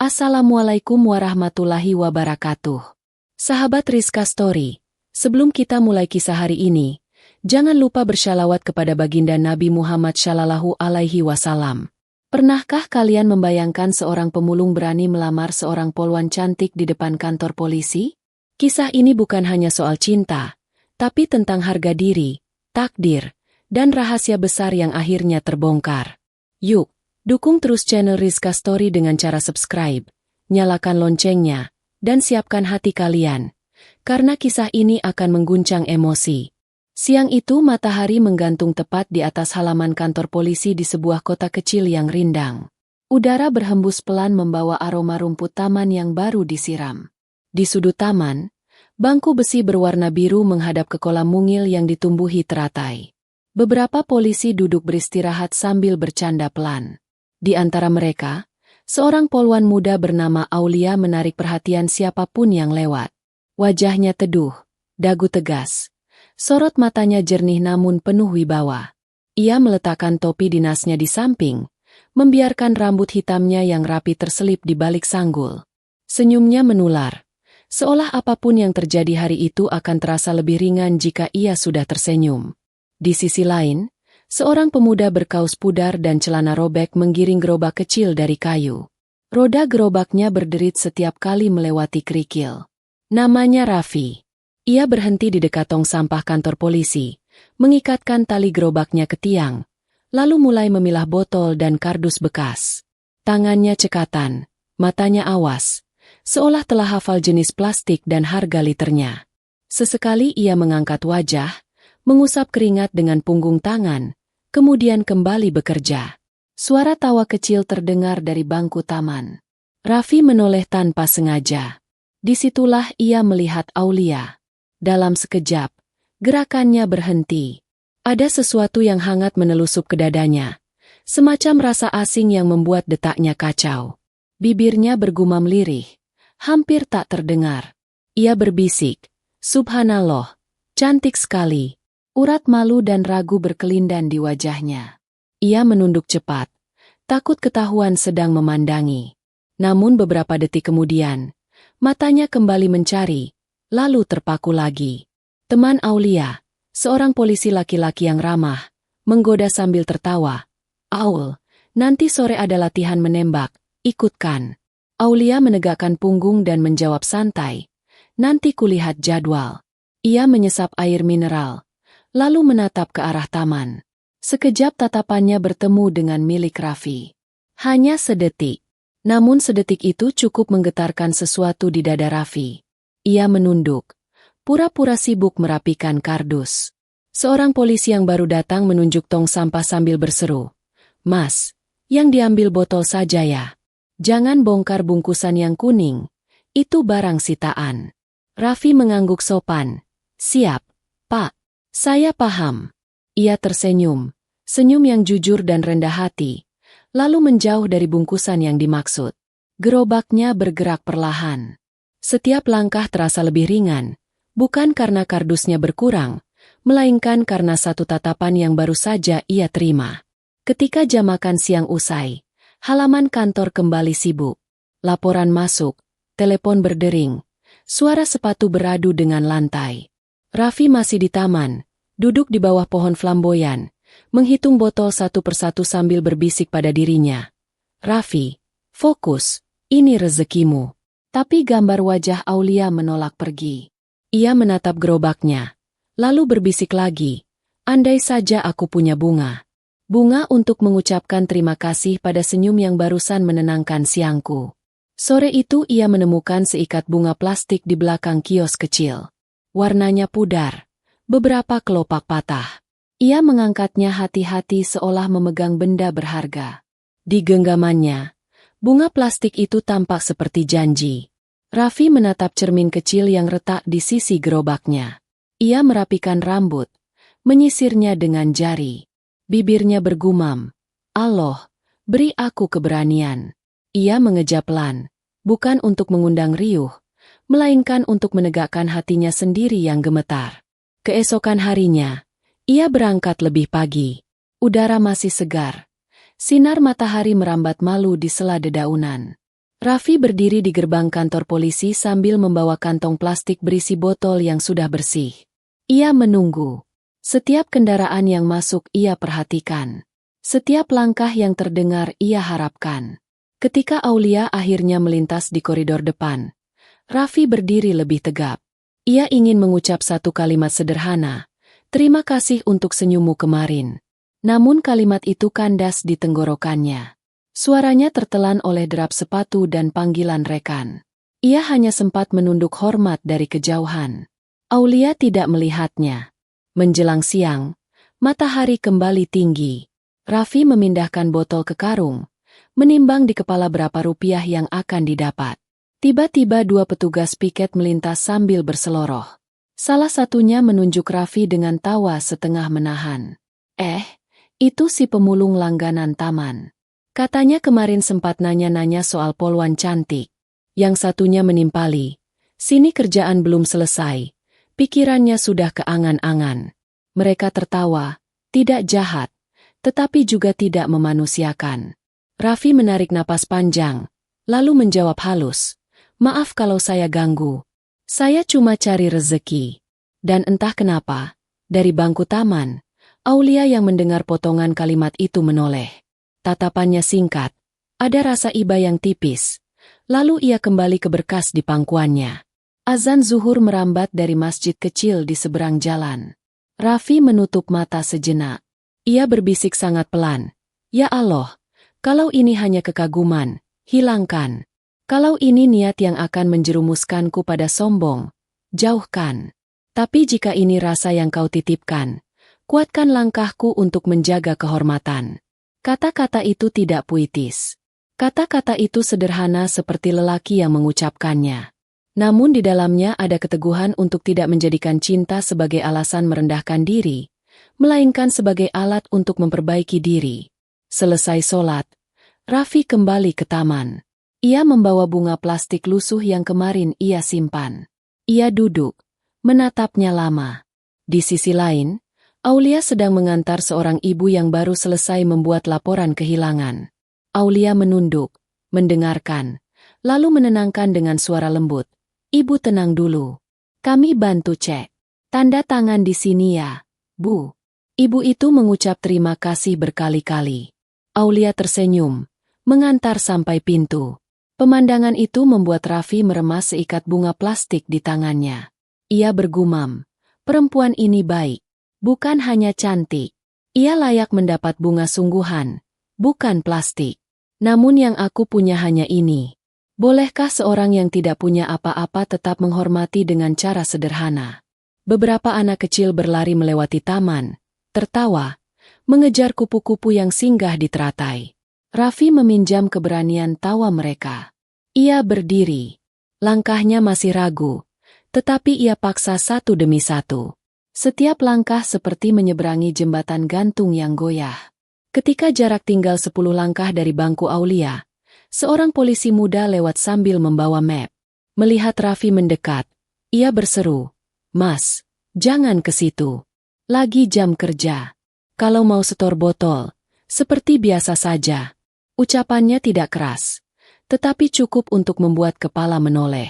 Assalamualaikum warahmatullahi wabarakatuh. Sahabat Rizka Story, sebelum kita mulai kisah hari ini, jangan lupa bersyalawat kepada baginda Nabi Muhammad Shallallahu Alaihi Wasallam. Pernahkah kalian membayangkan seorang pemulung berani melamar seorang polwan cantik di depan kantor polisi? Kisah ini bukan hanya soal cinta, tapi tentang harga diri, takdir, dan rahasia besar yang akhirnya terbongkar. Yuk, dukung terus channel Rizka Story dengan cara subscribe, nyalakan loncengnya, dan siapkan hati kalian, karena kisah ini akan mengguncang emosi. Siang itu matahari menggantung tepat di atas halaman kantor polisi di sebuah kota kecil yang rindang. Udara berhembus pelan membawa aroma rumput taman yang baru disiram. Di sudut taman, bangku besi berwarna biru menghadap ke kolam mungil yang ditumbuhi teratai. Beberapa polisi duduk beristirahat sambil bercanda pelan. Di antara mereka, seorang polwan muda bernama Aulia menarik perhatian siapapun yang lewat. Wajahnya teduh, dagu tegas. Sorot matanya jernih namun penuh wibawa. Ia meletakkan topi dinasnya di samping, membiarkan rambut hitamnya yang rapi terselip di balik sanggul. Senyumnya menular, seolah apapun yang terjadi hari itu akan terasa lebih ringan jika ia sudah tersenyum. Di sisi lain, seorang pemuda berkaus pudar dan celana robek menggiring gerobak kecil dari kayu. Roda gerobaknya berderit setiap kali melewati kerikil. Namanya Raffi. Ia berhenti di dekat tong sampah kantor polisi, mengikatkan tali gerobaknya ke tiang, lalu mulai memilah botol dan kardus bekas. Tangannya cekatan, matanya awas, seolah telah hafal jenis plastik dan harga liternya. Sesekali ia mengangkat wajah, mengusap keringat dengan punggung tangan, kemudian kembali bekerja. Suara tawa kecil terdengar dari bangku taman. Raffi menoleh tanpa sengaja. Disitulah ia melihat Aulia. Dalam sekejap, gerakannya berhenti. Ada sesuatu yang hangat menelusup ke dadanya, semacam rasa asing yang membuat detaknya kacau. Bibirnya bergumam lirih, hampir tak terdengar. Ia berbisik, "Subhanallah, cantik sekali." Urat malu dan ragu berkelindan di wajahnya. Ia menunduk cepat, takut ketahuan sedang memandangi. Namun beberapa detik kemudian, matanya kembali mencari, lalu terpaku lagi. Teman Aulia, seorang polisi laki-laki yang ramah, menggoda sambil tertawa. "Aul, nanti sore ada latihan menembak, ikutkan." Aulia menegakkan punggung dan menjawab santai, "Nanti kulihat jadwal." Ia menyesap air mineral, lalu menatap ke arah taman. Sekejap tatapannya bertemu dengan milik Raffi. Hanya sedetik. Namun sedetik itu cukup menggetarkan sesuatu di dada Raffi. Ia menunduk, pura-pura sibuk merapikan kardus. Seorang polisi yang baru datang menunjuk tong sampah sambil berseru, "Mas, yang diambil botol saja ya. Jangan bongkar bungkusan yang kuning. Itu barang sitaan." Raffi mengangguk sopan. "Siap, Pak. Saya paham." Ia tersenyum, senyum yang jujur dan rendah hati, lalu menjauh dari bungkusan yang dimaksud. Gerobaknya bergerak perlahan. Setiap langkah terasa lebih ringan, bukan karena kardusnya berkurang, melainkan karena satu tatapan yang baru saja ia terima. Ketika jam makan siang usai, halaman kantor kembali sibuk. Laporan masuk, telepon berdering, suara sepatu beradu dengan lantai. Raffi masih di taman, duduk di bawah pohon flamboyan, menghitung botol satu persatu sambil berbisik pada dirinya. "Raffi, fokus, ini rezekimu." Tapi gambar wajah Aulia menolak pergi. Ia menatap gerobaknya, lalu berbisik lagi, "Andai saja aku punya bunga. Bunga untuk mengucapkan terima kasih pada senyum yang barusan menenangkan siangku." Sore itu ia menemukan seikat bunga plastik di belakang kios kecil. Warnanya pudar, beberapa kelopak patah. Ia mengangkatnya hati-hati seolah memegang benda berharga. Di genggamannya, bunga plastik itu tampak seperti janji. Raffi menatap cermin kecil yang retak di sisi gerobaknya. Ia merapikan rambut, menyisirnya dengan jari. Bibirnya bergumam, "Allah, beri aku keberanian." Ia mengejap pelan, bukan untuk mengundang riuh, melainkan untuk menegakkan hatinya sendiri yang gemetar. Keesokan harinya, ia berangkat lebih pagi. Udara masih segar. Sinar matahari merambat malu di sela dedaunan. Raffi berdiri di gerbang kantor polisi sambil membawa kantong plastik berisi botol yang sudah bersih. Ia menunggu. Setiap kendaraan yang masuk ia perhatikan. Setiap langkah yang terdengar ia harapkan. Ketika Aulia akhirnya melintas di koridor depan, Raffi berdiri lebih tegap. Ia ingin mengucap satu kalimat sederhana, "Terima kasih untuk senyummu kemarin." Namun kalimat itu kandas di tenggorokannya. Suaranya tertelan oleh derap sepatu dan panggilan rekan. Ia hanya sempat menunduk hormat dari kejauhan. Aulia tidak melihatnya. Menjelang siang, matahari kembali tinggi. Raffi memindahkan botol ke karung, menimbang di kepala berapa rupiah yang akan didapat. Tiba-tiba dua petugas piket melintas sambil berseloroh. Salah satunya menunjuk Raffi dengan tawa setengah menahan. Itu si pemulung langganan taman. Katanya kemarin sempat nanya-nanya soal polwan cantik. Yang satunya menimpali, "Sini kerjaan belum selesai." Pikirannya sudah keangan-angan. Mereka tertawa, tidak jahat, tetapi juga tidak memanusiakan. Raffi menarik napas panjang, lalu menjawab halus, "Maaf kalau saya ganggu. Saya cuma cari rezeki." Dan entah kenapa, dari bangku taman, Aulia yang mendengar potongan kalimat itu menoleh. Tatapannya singkat, ada rasa iba yang tipis. Lalu ia kembali ke berkas di pangkuannya. Azan zuhur merambat dari masjid kecil di seberang jalan. Raffi menutup mata sejenak. Ia berbisik sangat pelan, "Ya Allah, kalau ini hanya kekaguman, hilangkan. Kalau ini niat yang akan menjerumuskanku pada sombong, jauhkan. Tapi jika ini rasa yang kau titipkan, kuatkan langkahku untuk menjaga kehormatan." Kata-kata itu tidak puitis. Kata-kata itu sederhana seperti lelaki yang mengucapkannya. Namun di dalamnya ada keteguhan untuk tidak menjadikan cinta sebagai alasan merendahkan diri, melainkan sebagai alat untuk memperbaiki diri. Selesai sholat, Raffi kembali ke taman. Ia membawa bunga plastik lusuh yang kemarin ia simpan. Ia duduk, menatapnya lama. Di sisi lain, Aulia sedang mengantar seorang ibu yang baru selesai membuat laporan kehilangan. Aulia menunduk, mendengarkan, lalu menenangkan dengan suara lembut. "Ibu tenang dulu. Kami bantu cek. Tanda tangan di sini ya, Bu." Ibu itu mengucap terima kasih berkali-kali. Aulia tersenyum, mengantar sampai pintu. Pemandangan itu membuat Raffi meremas seikat bunga plastik di tangannya. Ia bergumam, "Perempuan ini baik. Bukan hanya cantik. Ia layak mendapat bunga sungguhan, bukan plastik. Namun yang aku punya hanya ini." Bolehkah seorang yang tidak punya apa-apa tetap menghormati dengan cara sederhana? Beberapa anak kecil berlari melewati taman, tertawa, mengejar kupu-kupu yang singgah di teratai. Raffi meminjam keberanian tawa mereka. Ia berdiri. Langkahnya masih ragu, tetapi ia paksa satu demi satu. Setiap langkah seperti menyeberangi jembatan gantung yang goyah. Ketika jarak tinggal 10 langkah dari bangku Aulia, seorang polisi muda lewat sambil membawa map. Melihat Raffi mendekat, ia berseru, "Mas, jangan ke situ. Lagi jam kerja. Kalau mau setor botol, seperti biasa saja." Ucapannya tidak keras, tetapi cukup untuk membuat kepala menoleh.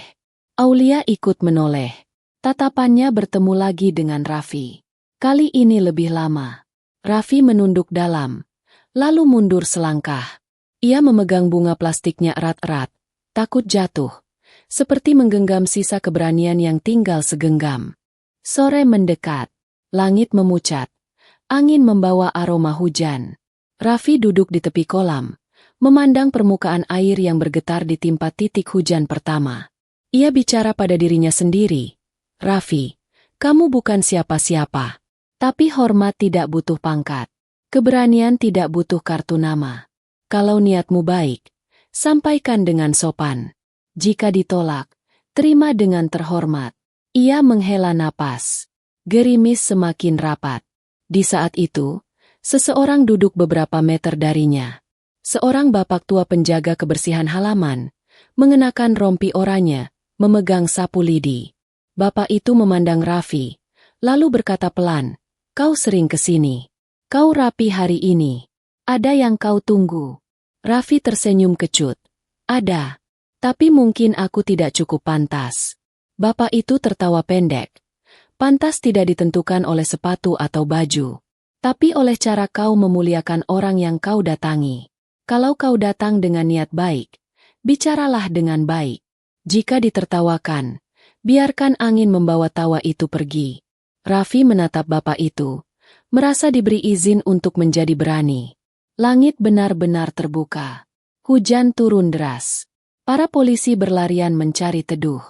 Aulia ikut menoleh. Tatapannya bertemu lagi dengan Raffi. Kali ini lebih lama. Raffi menunduk dalam, lalu mundur selangkah. Ia memegang bunga plastiknya erat-erat, takut jatuh, seperti menggenggam sisa keberanian yang tinggal segenggam. Sore mendekat, langit memucat, angin membawa aroma hujan. Raffi duduk di tepi kolam, memandang permukaan air yang bergetar di timpa titik hujan pertama. Ia bicara pada dirinya sendiri, "Raffi, kamu bukan siapa-siapa. Tapi hormat tidak butuh pangkat. Keberanian tidak butuh kartu nama. Kalau niatmu baik, sampaikan dengan sopan. Jika ditolak, terima dengan terhormat." Ia menghela napas. Gerimis semakin rapat. Di saat itu, seseorang duduk beberapa meter darinya. Seorang bapak tua penjaga kebersihan halaman, mengenakan rompi oranye, memegang sapu lidi. Bapak itu memandang Raffi, lalu berkata pelan, "Kau sering ke sini. Kau rapi hari ini. Ada yang kau tunggu?" Raffi tersenyum kecut. "Ada." Tapi mungkin aku tidak cukup pantas. Bapak itu tertawa pendek. Pantas tidak ditentukan oleh sepatu atau baju, tapi oleh cara kau memuliakan orang yang kau datangi. Kalau kau datang dengan niat baik, bicaralah dengan baik. Jika ditertawakan, biarkan angin membawa tawa itu pergi. Raffi menatap bapak itu, merasa diberi izin untuk menjadi berani. Langit benar-benar terbuka. Hujan turun deras. Para polisi berlarian mencari teduh.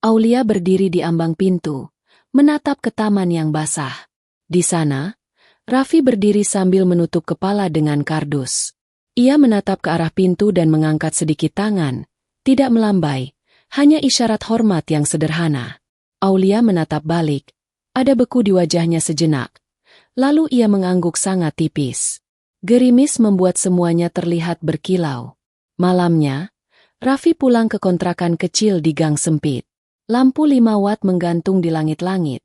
Aulia berdiri di ambang pintu, menatap ke taman yang basah. Di sana, Raffi berdiri sambil menutup kepala dengan kardus. Ia menatap ke arah pintu dan mengangkat sedikit tangan, tidak melambai, hanya isyarat hormat yang sederhana. Aulia menatap balik, ada beku di wajahnya sejenak. Lalu ia mengangguk sangat tipis. Gerimis membuat semuanya terlihat berkilau. Malamnya, Raffi pulang ke kontrakan kecil di gang sempit. Lampu 5 watt menggantung di langit-langit,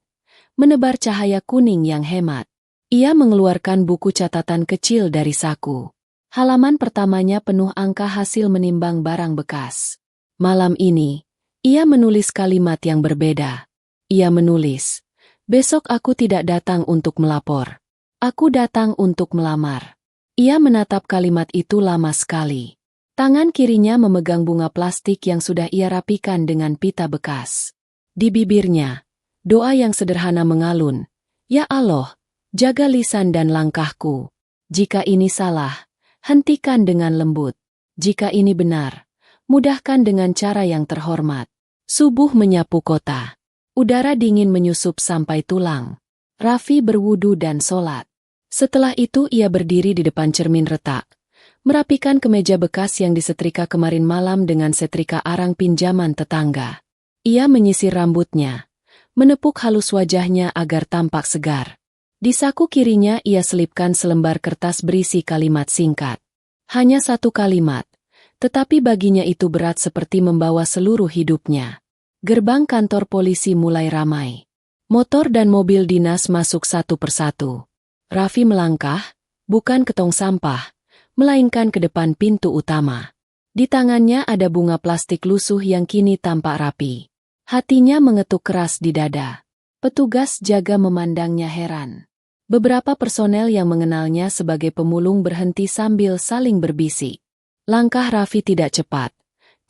menebar cahaya kuning yang hemat. Ia mengeluarkan buku catatan kecil dari saku. Halaman pertamanya penuh angka hasil menimbang barang bekas. Malam ini, ia menulis kalimat yang berbeda. Ia menulis, "Besok aku tidak datang untuk melapor. Aku datang untuk melamar." Ia menatap kalimat itu lama sekali. Tangan kirinya memegang bunga plastik yang sudah ia rapikan dengan pita bekas. Di bibirnya, doa yang sederhana mengalun. Ya Allah, jaga lisan dan langkahku. Jika ini salah, hentikan dengan lembut. Jika ini benar, mudahkan dengan cara yang terhormat. Subuh menyapu kota. Udara dingin menyusup sampai tulang. Raffi berwudu dan sholat. Setelah itu ia berdiri di depan cermin retak, merapikan kemeja bekas yang disetrika kemarin malam dengan setrika arang pinjaman tetangga. Ia menyisir rambutnya, menepuk halus wajahnya agar tampak segar. Di saku kirinya ia selipkan selembar kertas berisi kalimat singkat. Hanya satu kalimat, tetapi baginya itu berat seperti membawa seluruh hidupnya. Gerbang kantor polisi mulai ramai. Motor dan mobil dinas masuk satu persatu. Raffi melangkah, bukan ke tong sampah, melainkan ke depan pintu utama. Di tangannya ada bunga plastik lusuh yang kini tampak rapi. Hatinya mengetuk keras di dada. Petugas jaga memandangnya heran. Beberapa personel yang mengenalnya sebagai pemulung berhenti sambil saling berbisik. Langkah Raffi tidak cepat,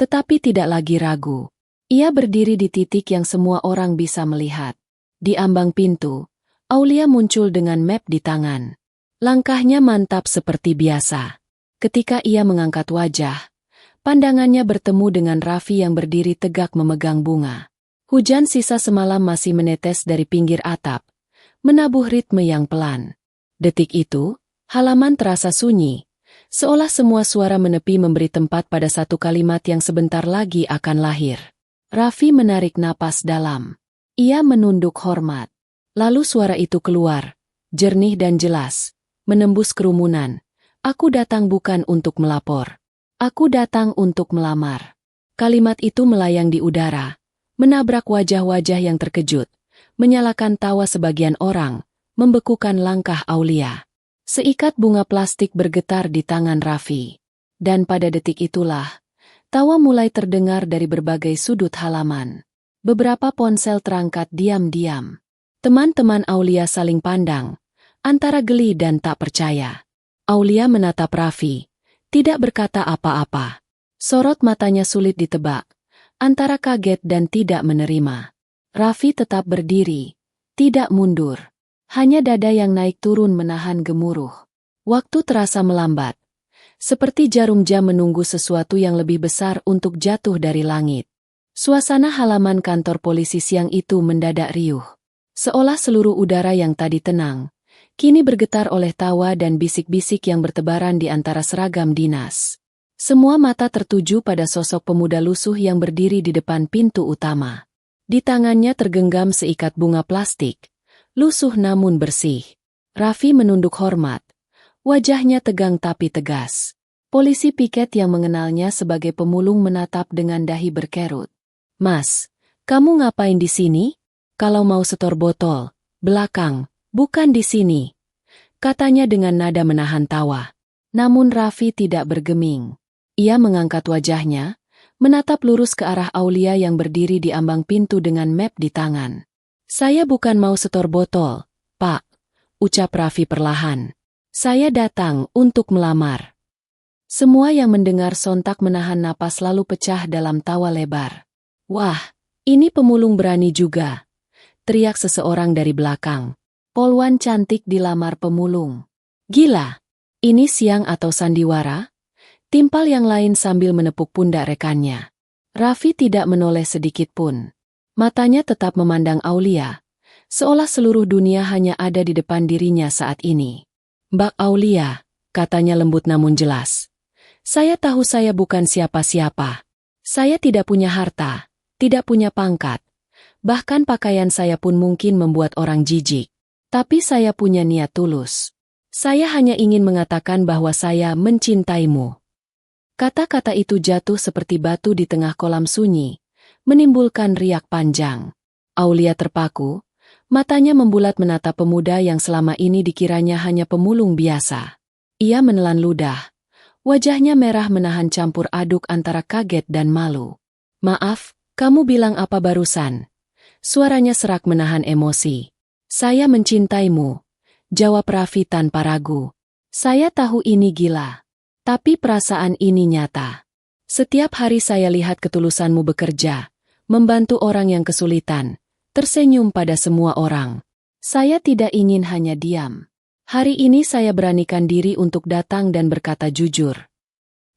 tetapi tidak lagi ragu. Ia berdiri di titik yang semua orang bisa melihat. Di ambang pintu, Aulia muncul dengan map di tangan. Langkahnya mantap seperti biasa. Ketika ia mengangkat wajah, pandangannya bertemu dengan Raffi yang berdiri tegak memegang bunga. Hujan sisa semalam masih menetes dari pinggir atap, menabuh ritme yang pelan. Detik itu, halaman terasa sunyi, seolah semua suara menepi memberi tempat pada satu kalimat yang sebentar lagi akan lahir. Raffi menarik napas dalam. Ia menunduk hormat. Lalu suara itu keluar, jernih dan jelas, menembus kerumunan. Aku datang bukan untuk melapor. Aku datang untuk melamar. Kalimat itu melayang di udara, menabrak wajah-wajah yang terkejut, menyalakan tawa sebagian orang, membekukan langkah Aulia. Seikat bunga plastik bergetar di tangan Raffi. Dan pada detik itulah, tawa mulai terdengar dari berbagai sudut halaman. Beberapa ponsel terangkat diam-diam. Teman-teman Aulia saling pandang, antara geli dan tak percaya. Aulia menatap Raffi, tidak berkata apa-apa. Sorot matanya sulit ditebak, antara kaget dan tidak menerima. Raffi tetap berdiri, tidak mundur. Hanya dada yang naik turun menahan gemuruh. Waktu terasa melambat, seperti jarum jam menunggu sesuatu yang lebih besar untuk jatuh dari langit. Suasana halaman kantor polisi siang itu mendadak riuh. Seolah seluruh udara yang tadi tenang, kini bergetar oleh tawa dan bisik-bisik yang bertebaran di antara seragam dinas. Semua mata tertuju pada sosok pemuda lusuh yang berdiri di depan pintu utama. Di tangannya tergenggam seikat bunga plastik, lusuh namun bersih. Raffi menunduk hormat. Wajahnya tegang tapi tegas. Polisi piket yang mengenalnya sebagai pemulung menatap dengan dahi berkerut. "Mas, kamu ngapain di sini? Kalau mau setor botol, belakang, bukan di sini," katanya dengan nada menahan tawa. Namun Raffi tidak bergeming. Ia mengangkat wajahnya, menatap lurus ke arah Aulia yang berdiri di ambang pintu dengan map di tangan. "Saya bukan mau setor botol, Pak," ucap Raffi perlahan. "Saya datang untuk melamar." Semua yang mendengar sontak menahan napas lalu pecah dalam tawa lebar. "Wah, ini pemulung berani juga," teriak seseorang dari belakang. "Polwan cantik dilamar pemulung. Gila, ini siang atau sandiwara?" Timpal yang lain sambil menepuk pundak rekannya. Raffi tidak menoleh sedikit pun. Matanya tetap memandang Aulia, seolah seluruh dunia hanya ada di depan dirinya saat ini. "Mbak Aulia," katanya lembut namun jelas. "Saya tahu saya bukan siapa-siapa. Saya tidak punya harta, tidak punya pangkat. Bahkan pakaian saya pun mungkin membuat orang jijik. Tapi saya punya niat tulus. Saya hanya ingin mengatakan bahwa saya mencintaimu." Kata-kata itu jatuh seperti batu di tengah kolam sunyi, menimbulkan riak panjang. Aulia terpaku, matanya membulat menatap pemuda yang selama ini dikiranya hanya pemulung biasa. Ia menelan ludah. Wajahnya merah menahan campur aduk antara kaget dan malu. "Maaf, kamu bilang apa barusan?" Suaranya serak menahan emosi. "Saya mencintaimu," jawab Raffi tanpa ragu. "Saya tahu ini gila. Tapi perasaan ini nyata. Setiap hari saya lihat ketulusanmu bekerja, membantu orang yang kesulitan, tersenyum pada semua orang. Saya tidak ingin hanya diam. Hari ini saya beranikan diri untuk datang dan berkata jujur."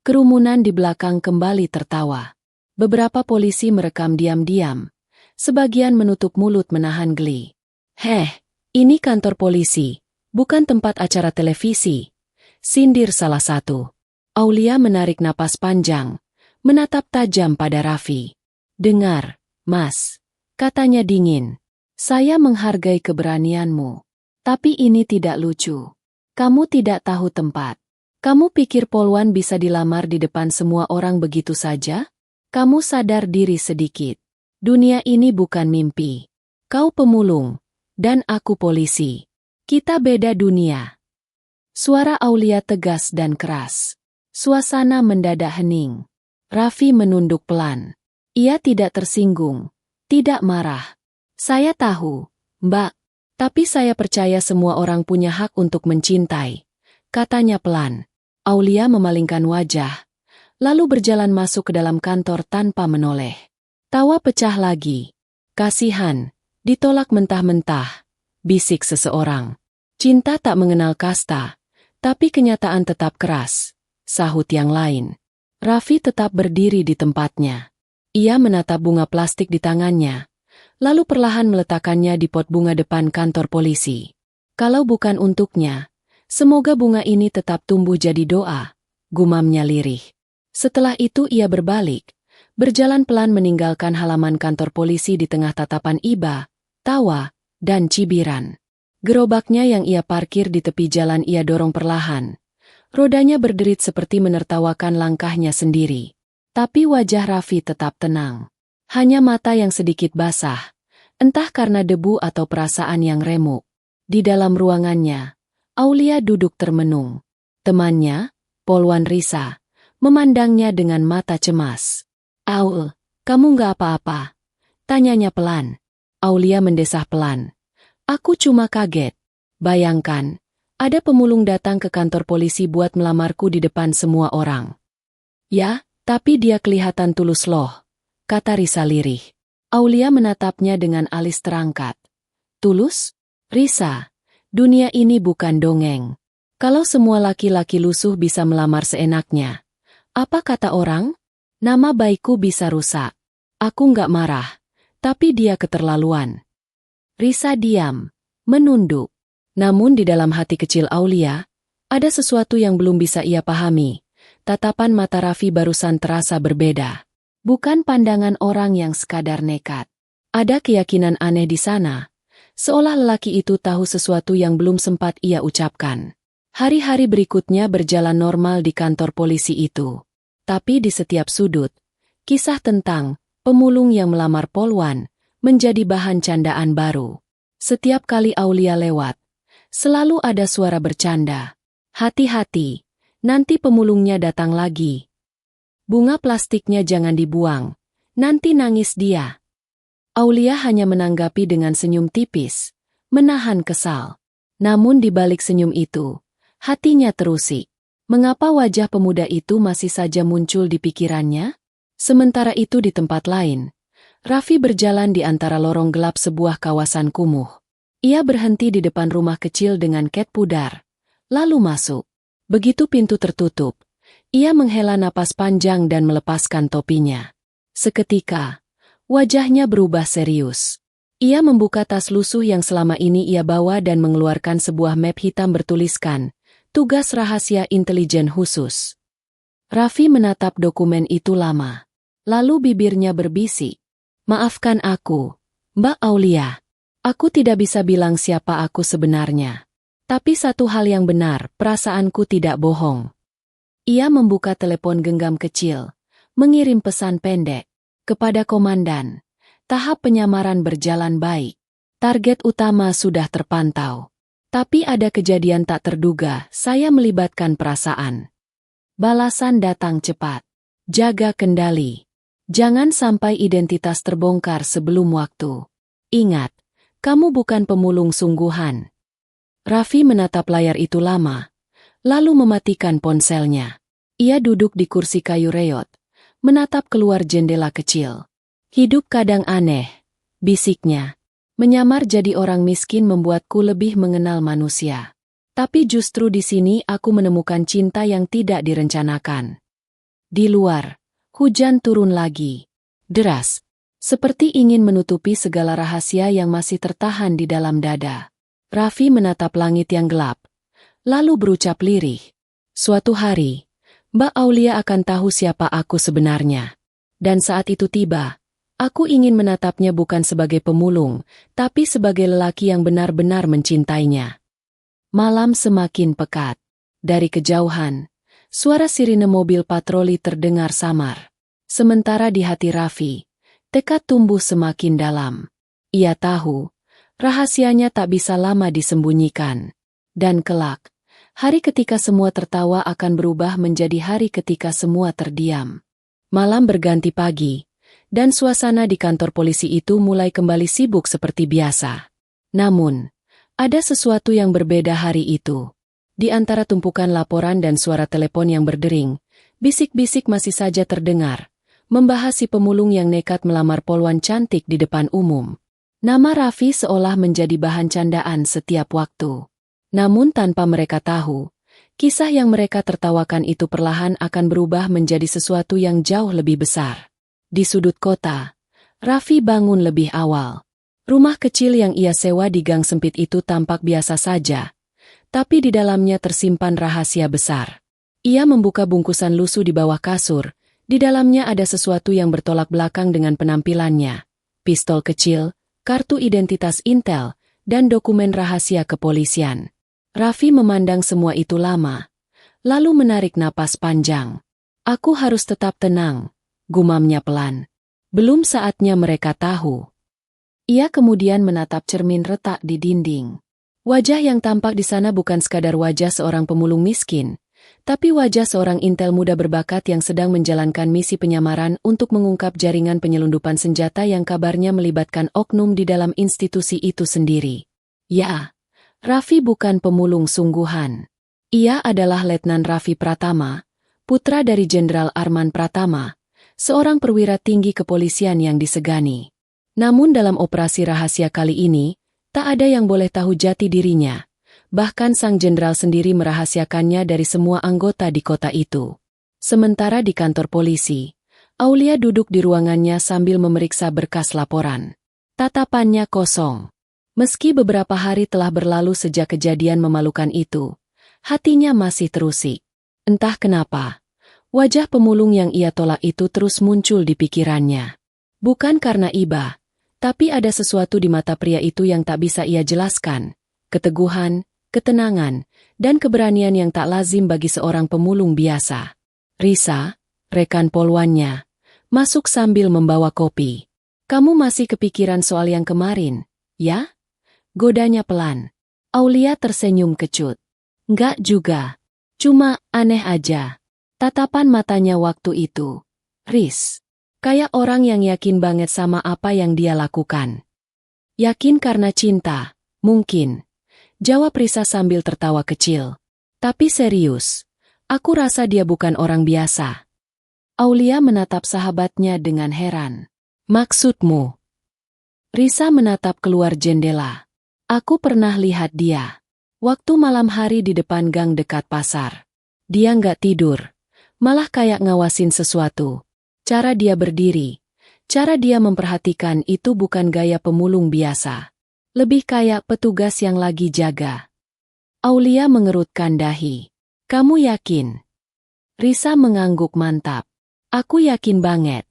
Kerumunan di belakang kembali tertawa. Beberapa polisi merekam diam-diam. Sebagian menutup mulut menahan geli. "Heh, ini kantor polisi, bukan tempat acara televisi," sindir salah satu. Aulia menarik napas panjang, menatap tajam pada Raffi. "Dengar, Mas," katanya dingin. "Saya menghargai keberanianmu. Tapi ini tidak lucu. Kamu tidak tahu tempat. Kamu pikir Polwan bisa dilamar di depan semua orang begitu saja? Kamu sadar diri sedikit. Dunia ini bukan mimpi. Kau pemulung, dan aku polisi. Kita beda dunia." Suara Aulia tegas dan keras. Suasana mendadak hening. Raffi menunduk pelan. Ia tidak tersinggung, tidak marah. "Saya tahu, Mbak. Tapi saya percaya semua orang punya hak untuk mencintai," katanya pelan. Aulia memalingkan wajah, lalu berjalan masuk ke dalam kantor tanpa menoleh. Tawa pecah lagi. "Kasihan, ditolak mentah-mentah," bisik seseorang. "Cinta tak mengenal kasta, tapi kenyataan tetap keras," sahut yang lain. Raffi tetap berdiri di tempatnya. Ia menatap bunga plastik di tangannya, lalu perlahan meletakkannya di pot bunga depan kantor polisi. "Kalau bukan untuknya, semoga bunga ini tetap tumbuh jadi doa," gumamnya lirih. Setelah itu ia berbalik, berjalan pelan meninggalkan halaman kantor polisi di tengah tatapan iba, tawa, dan cibiran. Gerobaknya yang ia parkir di tepi jalan ia dorong perlahan. Rodanya berderit seperti menertawakan langkahnya sendiri. Tapi wajah Raffi tetap tenang. Hanya mata yang sedikit basah, entah karena debu atau perasaan yang remuk. Di dalam ruangannya, Aulia duduk termenung. Temannya, Polwan Risa, memandangnya dengan mata cemas. "Aul, kamu nggak apa-apa?" tanyanya pelan. Aulia mendesah pelan. "Aku cuma kaget. Bayangkan, ada pemulung datang ke kantor polisi buat melamarku di depan semua orang." "Ya, tapi dia kelihatan tulus loh," kata Risa lirih. Aulia menatapnya dengan alis terangkat. "Tulus? Risa, dunia ini bukan dongeng. Kalau semua laki-laki lusuh bisa melamar seenaknya, apa kata orang? Nama baikku bisa rusak." "Aku nggak marah, tapi dia keterlaluan." Risa diam, menunduk. Namun di dalam hati kecil Aulia, ada sesuatu yang belum bisa ia pahami. Tatapan mata Raffi barusan terasa berbeda. Bukan pandangan orang yang sekadar nekat. Ada keyakinan aneh di sana, seolah lelaki itu tahu sesuatu yang belum sempat ia ucapkan. Hari-hari berikutnya berjalan normal di kantor polisi itu. Tapi di setiap sudut, kisah tentang pemulung yang melamar Polwan menjadi bahan candaan baru. Setiap kali Aulia lewat, selalu ada suara bercanda. "Hati-hati, nanti pemulungnya datang lagi." Bunga plastiknya jangan dibuang, nanti nangis dia. Aulia hanya menanggapi dengan senyum tipis, menahan kesal. Namun di balik senyum itu, hatinya terusik. Mengapa wajah pemuda itu masih saja muncul di pikirannya? Sementara itu di tempat lain, Raffi berjalan di antara lorong gelap sebuah kawasan kumuh. Ia berhenti di depan rumah kecil dengan cat pudar, lalu masuk. Begitu pintu tertutup, ia menghela napas panjang dan melepaskan topinya. Seketika, wajahnya berubah serius. Ia membuka tas lusuh yang selama ini ia bawa dan mengeluarkan sebuah map hitam bertuliskan, "Tugas Rahasia Intelijen Khusus." Raffi menatap dokumen itu lama. Lalu bibirnya berbisik, "Maafkan aku, Mbak Aulia. Aku tidak bisa bilang siapa aku sebenarnya. Tapi satu hal yang benar, perasaanku tidak bohong." Ia membuka telepon genggam kecil, mengirim pesan pendek. "Kepada Komandan, tahap penyamaran berjalan baik. Target utama sudah terpantau. Tapi ada kejadian tak terduga, saya melibatkan perasaan." Balasan datang cepat. "Jaga kendali. Jangan sampai identitas terbongkar sebelum waktu. Ingat, kamu bukan pemulung sungguhan." Raffi menatap layar itu lama, lalu mematikan ponselnya. Ia duduk di kursi kayu reot, menatap keluar jendela kecil. "Hidup kadang aneh," bisiknya. "Menyamar jadi orang miskin membuatku lebih mengenal manusia. Tapi justru di sini aku menemukan cinta yang tidak direncanakan." Di luar, hujan turun lagi. Deras, seperti ingin menutupi segala rahasia yang masih tertahan di dalam dada. Raffi menatap langit yang gelap, lalu berucap lirih, "Suatu hari, Mbak Aulia akan tahu siapa aku sebenarnya. Dan saat itu tiba, aku ingin menatapnya bukan sebagai pemulung, tapi sebagai lelaki yang benar-benar mencintainya." Malam semakin pekat. Dari kejauhan, suara sirine mobil patroli terdengar samar. Sementara di hati Raffi, tekad tumbuh semakin dalam. Ia tahu, rahasianya tak bisa lama disembunyikan. Dan kelak, hari ketika semua tertawa akan berubah menjadi hari ketika semua terdiam. Malam berganti pagi, dan suasana di kantor polisi itu mulai kembali sibuk seperti biasa. Namun, ada sesuatu yang berbeda hari itu. Di antara tumpukan laporan dan suara telepon yang berdering, bisik-bisik masih saja terdengar, membahas si pemulung yang nekat melamar polwan cantik di depan umum. Nama Raffi seolah menjadi bahan candaan setiap waktu. Namun tanpa mereka tahu, kisah yang mereka tertawakan itu perlahan akan berubah menjadi sesuatu yang jauh lebih besar. Di sudut kota, Raffi bangun lebih awal. Rumah kecil yang ia sewa di gang sempit itu tampak biasa saja, tapi di dalamnya tersimpan rahasia besar. Ia membuka bungkusan lusuh di bawah kasur, di dalamnya ada sesuatu yang bertolak belakang dengan penampilannya. Pistol kecil, kartu identitas Intel, dan dokumen rahasia kepolisian. Raffi memandang semua itu lama, lalu menarik napas panjang. "Aku harus tetap tenang," gumamnya pelan. "Belum saatnya mereka tahu." Ia kemudian menatap cermin retak di dinding. Wajah yang tampak di sana bukan sekadar wajah seorang pemulung miskin, tapi wajah seorang intel muda berbakat yang sedang menjalankan misi penyamaran untuk mengungkap jaringan penyelundupan senjata yang kabarnya melibatkan oknum di dalam institusi itu sendiri. Ya, Raffi bukan pemulung sungguhan. Ia adalah Letnan Raffi Pratama, putra dari Jenderal Arman Pratama, seorang perwira tinggi kepolisian yang disegani. Namun dalam operasi rahasia kali ini, tak ada yang boleh tahu jati dirinya. Bahkan sang jenderal sendiri merahasiakannya dari semua anggota di kota itu. Sementara di kantor polisi, Aulia duduk di ruangannya sambil memeriksa berkas laporan. Tatapannya kosong. Meski beberapa hari telah berlalu sejak kejadian memalukan itu, hatinya masih terusik. Entah kenapa, wajah pemulung yang ia tolak itu terus muncul di pikirannya. Bukan karena iba, tapi ada sesuatu di mata pria itu yang tak bisa ia jelaskan. Keteguhan, ketenangan, dan keberanian yang tak lazim bagi seorang pemulung biasa. Risa, rekan polwannya, masuk sambil membawa kopi. "Kamu masih kepikiran soal yang kemarin, ya?" Godanya pelan. Aulia tersenyum kecut. "Enggak juga. Cuma aneh aja. Tatapan matanya waktu itu, Riz, kayak orang yang yakin banget sama apa yang dia lakukan. Yakin karena cinta, mungkin, jawab Risa sambil tertawa kecil. Tapi serius, aku rasa dia bukan orang biasa. Aulia menatap sahabatnya dengan heran. Maksudmu? Risa menatap keluar jendela. Aku pernah lihat dia. Waktu malam hari di depan gang dekat pasar. Dia nggak tidur. Malah kayak ngawasin sesuatu. Cara dia berdiri. Cara dia memperhatikan itu bukan gaya pemulung biasa. Lebih kayak petugas yang lagi jaga. Aulia mengerutkan dahi. Kamu yakin? Risa mengangguk mantap. Aku yakin banget.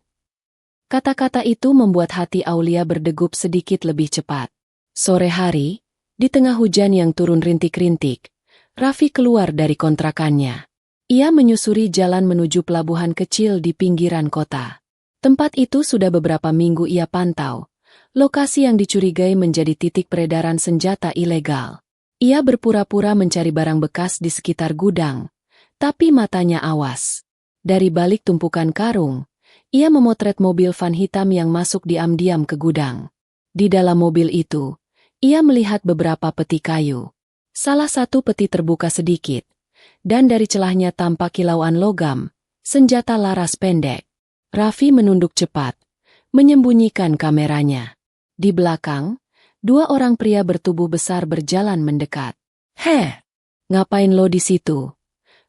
Kata-kata itu membuat hati Aulia berdegup sedikit lebih cepat. Sore hari, di tengah hujan yang turun rintik-rintik, Raffi keluar dari kontrakannya. Ia menyusuri jalan menuju pelabuhan kecil di pinggiran kota. Tempat itu sudah beberapa minggu ia pantau. Lokasi yang dicurigai menjadi titik peredaran senjata ilegal. Ia berpura-pura mencari barang bekas di sekitar gudang, tapi matanya awas. Dari balik tumpukan karung, ia memotret mobil van hitam yang masuk diam-diam ke gudang. Di dalam mobil itu, ia melihat beberapa peti kayu. Salah satu peti terbuka sedikit, dan dari celahnya tampak kilauan logam, senjata laras pendek. Raffi menunduk cepat, menyembunyikan kameranya. Di belakang, dua orang pria bertubuh besar berjalan mendekat. Heh, ngapain lo di situ?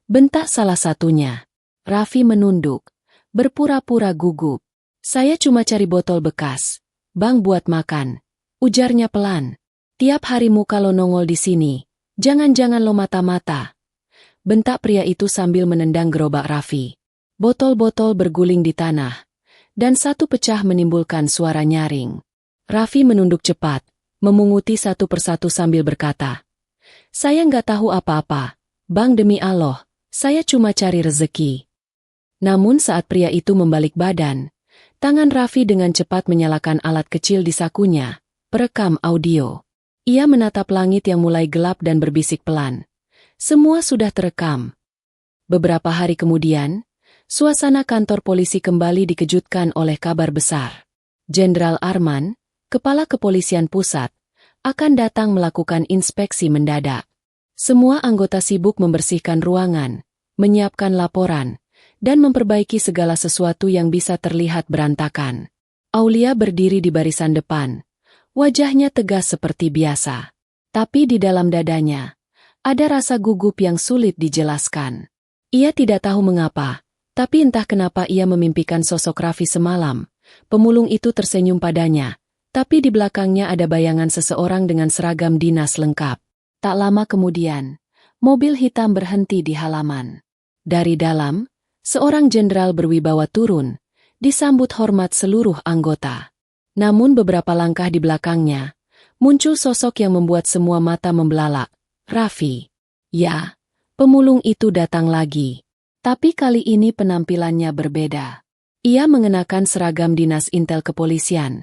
Bentak salah satunya. Raffi menunduk, berpura-pura gugup. Saya cuma cari botol bekas, Bang, buat makan. Ujarnya pelan. Tiap hari muka lo nongol di sini, jangan-jangan lo mata-mata. Bentak pria itu sambil menendang gerobak Raffi. Botol-botol berguling di tanah, dan satu pecah menimbulkan suara nyaring. Raffi menunduk cepat, memunguti satu persatu sambil berkata, saya nggak tahu apa-apa, Bang, demi Allah, saya cuma cari rezeki. Namun saat pria itu membalik badan, tangan Raffi dengan cepat menyalakan alat kecil di sakunya, perekam audio. Ia menatap langit yang mulai gelap dan berbisik pelan. Semua sudah terekam. Beberapa hari kemudian, suasana kantor polisi kembali dikejutkan oleh kabar besar. Jenderal Arman, Kepala Kepolisian Pusat, akan datang melakukan inspeksi mendadak. Semua anggota sibuk membersihkan ruangan, menyiapkan laporan, dan memperbaiki segala sesuatu yang bisa terlihat berantakan. Aulia berdiri di barisan depan. Wajahnya tegas seperti biasa. Tapi di dalam dadanya, ada rasa gugup yang sulit dijelaskan. Ia tidak tahu mengapa, tapi entah kenapa ia memimpikan sosok Raffi semalam. Pemulung itu tersenyum padanya, tapi di belakangnya ada bayangan seseorang dengan seragam dinas lengkap. Tak lama kemudian, mobil hitam berhenti di halaman. Dari dalam, seorang jenderal berwibawa turun, disambut hormat seluruh anggota. Namun beberapa langkah di belakangnya, muncul sosok yang membuat semua mata membelalak. Raffi. Ya, pemulung itu datang lagi. Tapi kali ini penampilannya berbeda. Ia mengenakan seragam dinas intel kepolisian,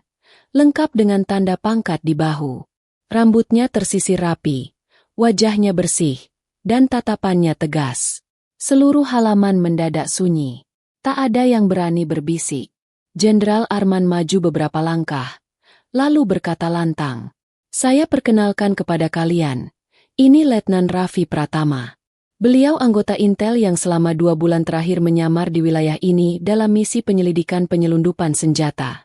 lengkap dengan tanda pangkat di bahu. Rambutnya tersisir rapi, wajahnya bersih, dan tatapannya tegas. Seluruh halaman mendadak sunyi. Tak ada yang berani berbisik. Jenderal Arman maju beberapa langkah, lalu berkata lantang, saya perkenalkan kepada kalian, ini Letnan Raffi Pratama. Beliau anggota intel yang selama 2 bulan terakhir menyamar di wilayah ini dalam misi penyelidikan penyelundupan senjata.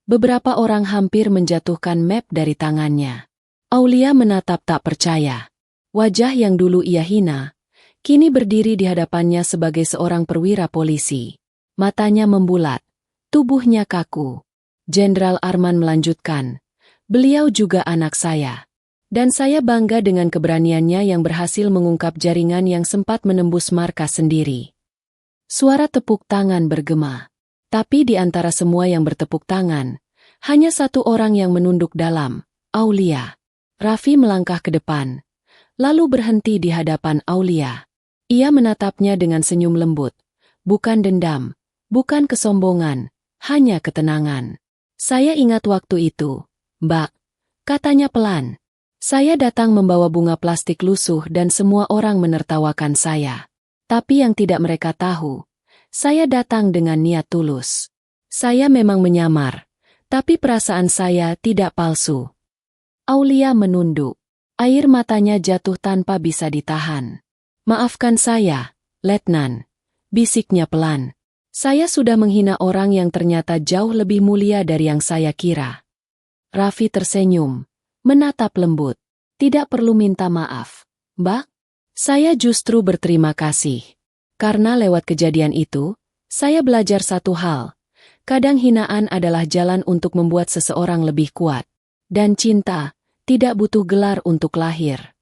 Beberapa orang hampir menjatuhkan map dari tangannya. Aulia menatap tak percaya. Wajah yang dulu ia hina, kini berdiri di hadapannya sebagai seorang perwira polisi. Matanya membulat. Tubuhnya kaku. Jenderal Arman melanjutkan, beliau juga anak saya. Dan saya bangga dengan keberaniannya yang berhasil mengungkap jaringan yang sempat menembus markas sendiri. Suara tepuk tangan bergema. Tapi di antara semua yang bertepuk tangan, hanya satu orang yang menunduk dalam, Aulia. Raffi melangkah ke depan, lalu berhenti di hadapan Aulia. Ia menatapnya dengan senyum lembut. Bukan dendam, bukan kesombongan, hanya ketenangan. Saya ingat waktu itu, Mbak, katanya pelan. Saya datang membawa bunga plastik lusuh dan semua orang menertawakan saya. Tapi yang tidak mereka tahu, saya datang dengan niat tulus. Saya memang menyamar, tapi perasaan saya tidak palsu. Aulia menunduk. Air matanya jatuh tanpa bisa ditahan. Maafkan saya, Letnan, bisiknya pelan. Saya sudah menghina orang yang ternyata jauh lebih mulia dari yang saya kira. Raffi tersenyum, menatap lembut. Tidak perlu minta maaf, Mbak. Saya justru berterima kasih. Karena lewat kejadian itu, saya belajar satu hal. Kadang hinaan adalah jalan untuk membuat seseorang lebih kuat. Dan cinta tidak butuh gelar untuk lahir.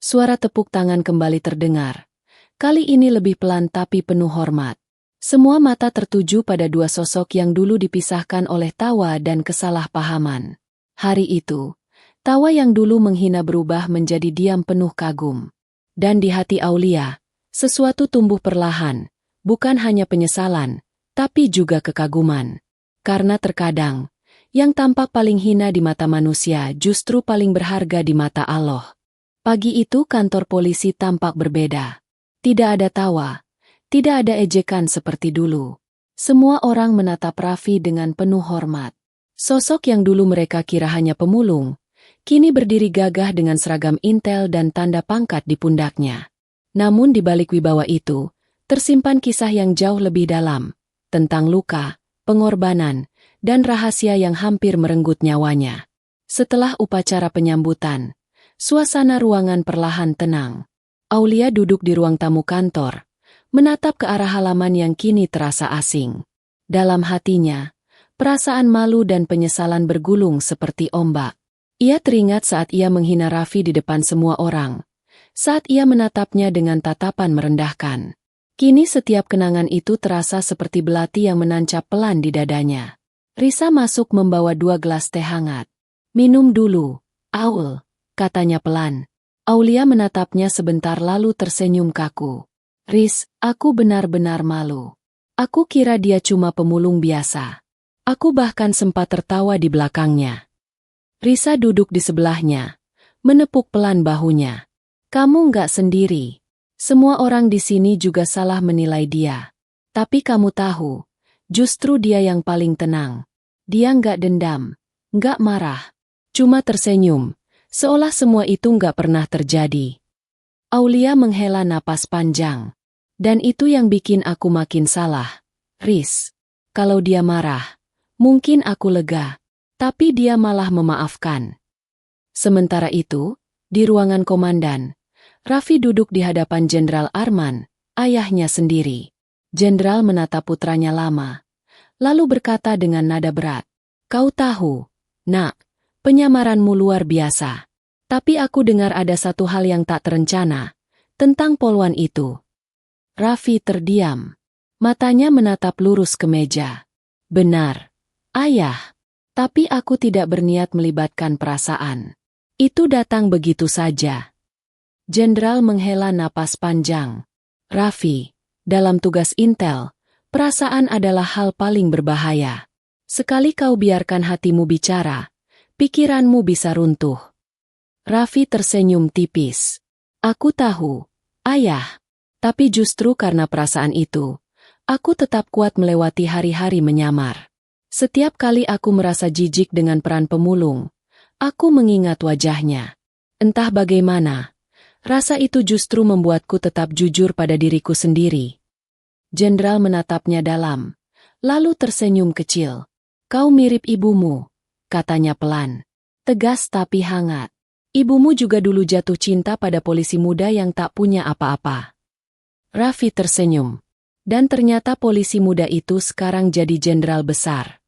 Suara tepuk tangan kembali terdengar. Kali ini lebih pelan tapi penuh hormat. Semua mata tertuju pada dua sosok yang dulu dipisahkan oleh tawa dan kesalahpahaman. Hari itu, tawa yang dulu menghina berubah menjadi diam penuh kagum. Dan di hati Aulia, sesuatu tumbuh perlahan, bukan hanya penyesalan, tapi juga kekaguman. Karena terkadang, yang tampak paling hina di mata manusia justru paling berharga di mata Allah. Pagi itu kantor polisi tampak berbeda. Tidak ada tawa, tidak ada ejekan seperti dulu. Semua orang menatap Raffi dengan penuh hormat. Sosok yang dulu mereka kira hanya pemulung, kini berdiri gagah dengan seragam intel dan tanda pangkat di pundaknya. Namun di balik wibawa itu, tersimpan kisah yang jauh lebih dalam, tentang luka, pengorbanan, dan rahasia yang hampir merenggut nyawanya. Setelah upacara penyambutan, suasana ruangan perlahan tenang. Aulia duduk di ruang tamu kantor, menatap ke arah halaman yang kini terasa asing. Dalam hatinya, perasaan malu dan penyesalan bergulung seperti ombak. Ia teringat saat ia menghina Raffi di depan semua orang, saat ia menatapnya dengan tatapan merendahkan. Kini setiap kenangan itu terasa seperti belati yang menancap pelan di dadanya. Risa masuk membawa 2 gelas teh hangat. Minum dulu, Aul, katanya pelan. Aulia menatapnya sebentar lalu tersenyum kaku. Riz, aku benar-benar malu. Aku kira dia cuma pemulung biasa. Aku bahkan sempat tertawa di belakangnya. Risa duduk di sebelahnya, menepuk pelan bahunya. Kamu nggak sendiri. Semua orang di sini juga salah menilai dia. Tapi kamu tahu, justru dia yang paling tenang. Dia nggak dendam, nggak marah, cuma tersenyum, seolah semua itu nggak pernah terjadi. Aulia menghela napas panjang. Dan itu yang bikin aku makin salah. Riz, kalau dia marah, mungkin aku lega, tapi dia malah memaafkan. Sementara itu, di ruangan komandan, Raffi duduk di hadapan Jenderal Arman, ayahnya sendiri. Jenderal menatap putranya lama, lalu berkata dengan nada berat, "Kau tahu, Nak, penyamaranmu luar biasa. Tapi aku dengar ada satu hal yang tak terencana, tentang polwan itu." Raffi terdiam. Matanya menatap lurus ke meja. "Benar, Ayah. Tapi aku tidak berniat melibatkan perasaan. Itu datang begitu saja." Jenderal menghela napas panjang. "Raffi, dalam tugas intel, perasaan adalah hal paling berbahaya. Sekali kau biarkan hatimu bicara, pikiranmu bisa runtuh." Raffi tersenyum tipis. "Aku tahu, Ayah. Tapi justru karena perasaan itu, aku tetap kuat melewati hari-hari menyamar. Setiap kali aku merasa jijik dengan peran pemulung, aku mengingat wajahnya. Entah bagaimana, rasa itu justru membuatku tetap jujur pada diriku sendiri." Jenderal menatapnya dalam, lalu tersenyum kecil. "Kau mirip ibumu," katanya pelan. Tegas tapi hangat. "Ibumu juga dulu jatuh cinta pada polisi muda yang tak punya apa-apa." Raffi tersenyum. Dan ternyata polisi muda itu sekarang jadi jenderal besar.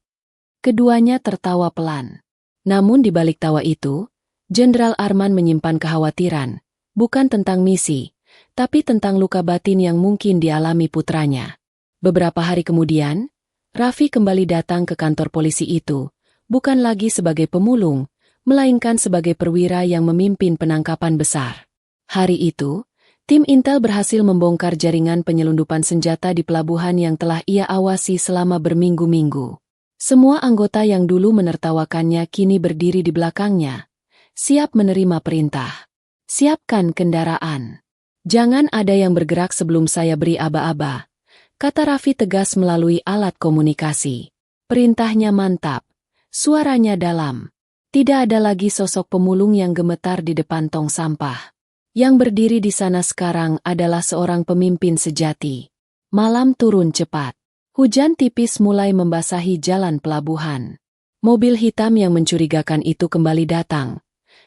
Keduanya tertawa pelan. Namun di balik tawa itu, Jenderal Arman menyimpan kekhawatiran, bukan tentang misi, tapi tentang luka batin yang mungkin dialami putranya. Beberapa hari kemudian, Raffi kembali datang ke kantor polisi itu, bukan lagi sebagai pemulung, melainkan sebagai perwira yang memimpin penangkapan besar. Hari itu, tim intel berhasil membongkar jaringan penyelundupan senjata di pelabuhan yang telah ia awasi selama berminggu-minggu. Semua anggota yang dulu menertawakannya kini berdiri di belakangnya, siap menerima perintah. "Siapkan kendaraan. Jangan ada yang bergerak sebelum saya beri aba-aba, kata Raffi tegas melalui alat komunikasi. Perintahnya mantap, suaranya dalam. Tidak ada lagi sosok pemulung yang gemetar di depan tong sampah. Yang berdiri di sana sekarang adalah seorang pemimpin sejati. Malam turun cepat. Hujan tipis mulai membasahi jalan pelabuhan. Mobil hitam yang mencurigakan itu kembali datang.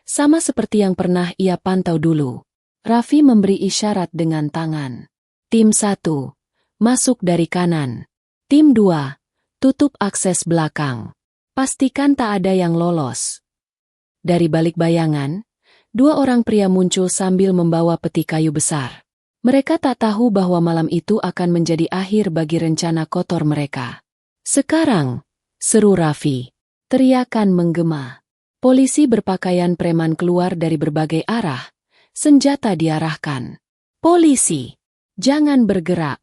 Sama seperti yang pernah ia pantau dulu. Raffi memberi isyarat dengan tangan. Tim 1, masuk dari kanan. Tim 2, tutup akses belakang. Pastikan tak ada yang lolos. Dari balik bayangan, 2 orang pria muncul sambil membawa peti kayu besar. Mereka tak tahu bahwa malam itu akan menjadi akhir bagi rencana kotor mereka. Sekarang, seru Raffi. Teriakan menggema. Polisi berpakaian preman keluar dari berbagai arah. Senjata diarahkan. Polisi, jangan bergerak.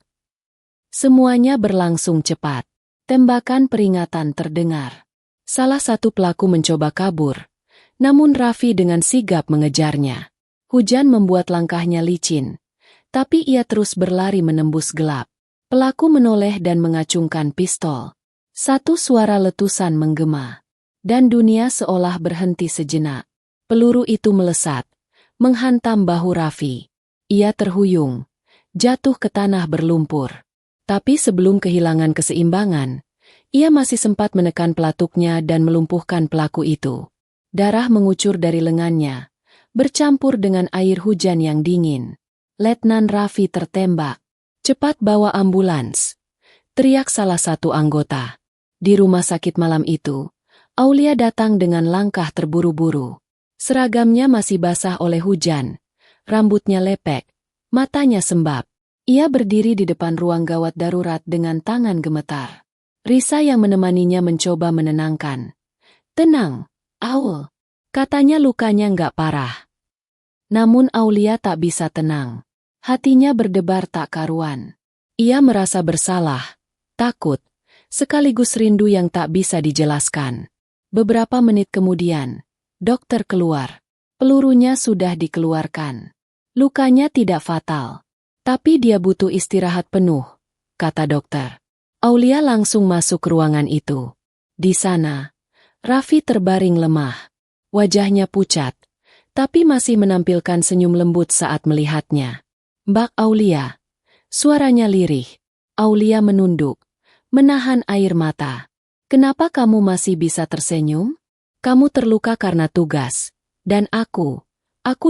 Semuanya berlangsung cepat. Tembakan peringatan terdengar. Salah satu pelaku mencoba kabur, namun Raffi dengan sigap mengejarnya. Hujan membuat langkahnya licin, tapi ia terus berlari menembus gelap. Pelaku menoleh dan mengacungkan pistol. Satu suara letusan menggema, dan dunia seolah berhenti sejenak. Peluru itu melesat, menghantam bahu Raffi. Ia terhuyung, jatuh ke tanah berlumpur. Tapi sebelum kehilangan keseimbangan, ia masih sempat menekan pelatuknya dan melumpuhkan pelaku itu. Darah mengucur dari lengannya, bercampur dengan air hujan yang dingin. Letnan Raffi tertembak. Cepat bawa ambulans, teriak salah satu anggota. Di rumah sakit malam itu, Aulia datang dengan langkah terburu-buru. Seragamnya masih basah oleh hujan, rambutnya lepek, matanya sembab. Ia berdiri di depan ruang gawat darurat dengan tangan gemetar. Risa yang menemaninya mencoba menenangkan. Tenang, Aul. Katanya lukanya nggak parah. Namun Aulia tak bisa tenang. Hatinya berdebar tak karuan. Ia merasa bersalah, takut, sekaligus rindu yang tak bisa dijelaskan. Beberapa menit kemudian, dokter keluar. Pelurunya sudah dikeluarkan. Lukanya tidak fatal, tapi dia butuh istirahat penuh, kata dokter. Aulia langsung masuk ke ruangan itu. Di sana, Raffi terbaring lemah. Wajahnya pucat, tapi masih menampilkan senyum lembut saat melihatnya. Mbak Aulia. Suaranya lirih. Aulia menunduk, menahan air mata. Kenapa kamu masih bisa tersenyum? Kamu terluka karena tugas. Dan aku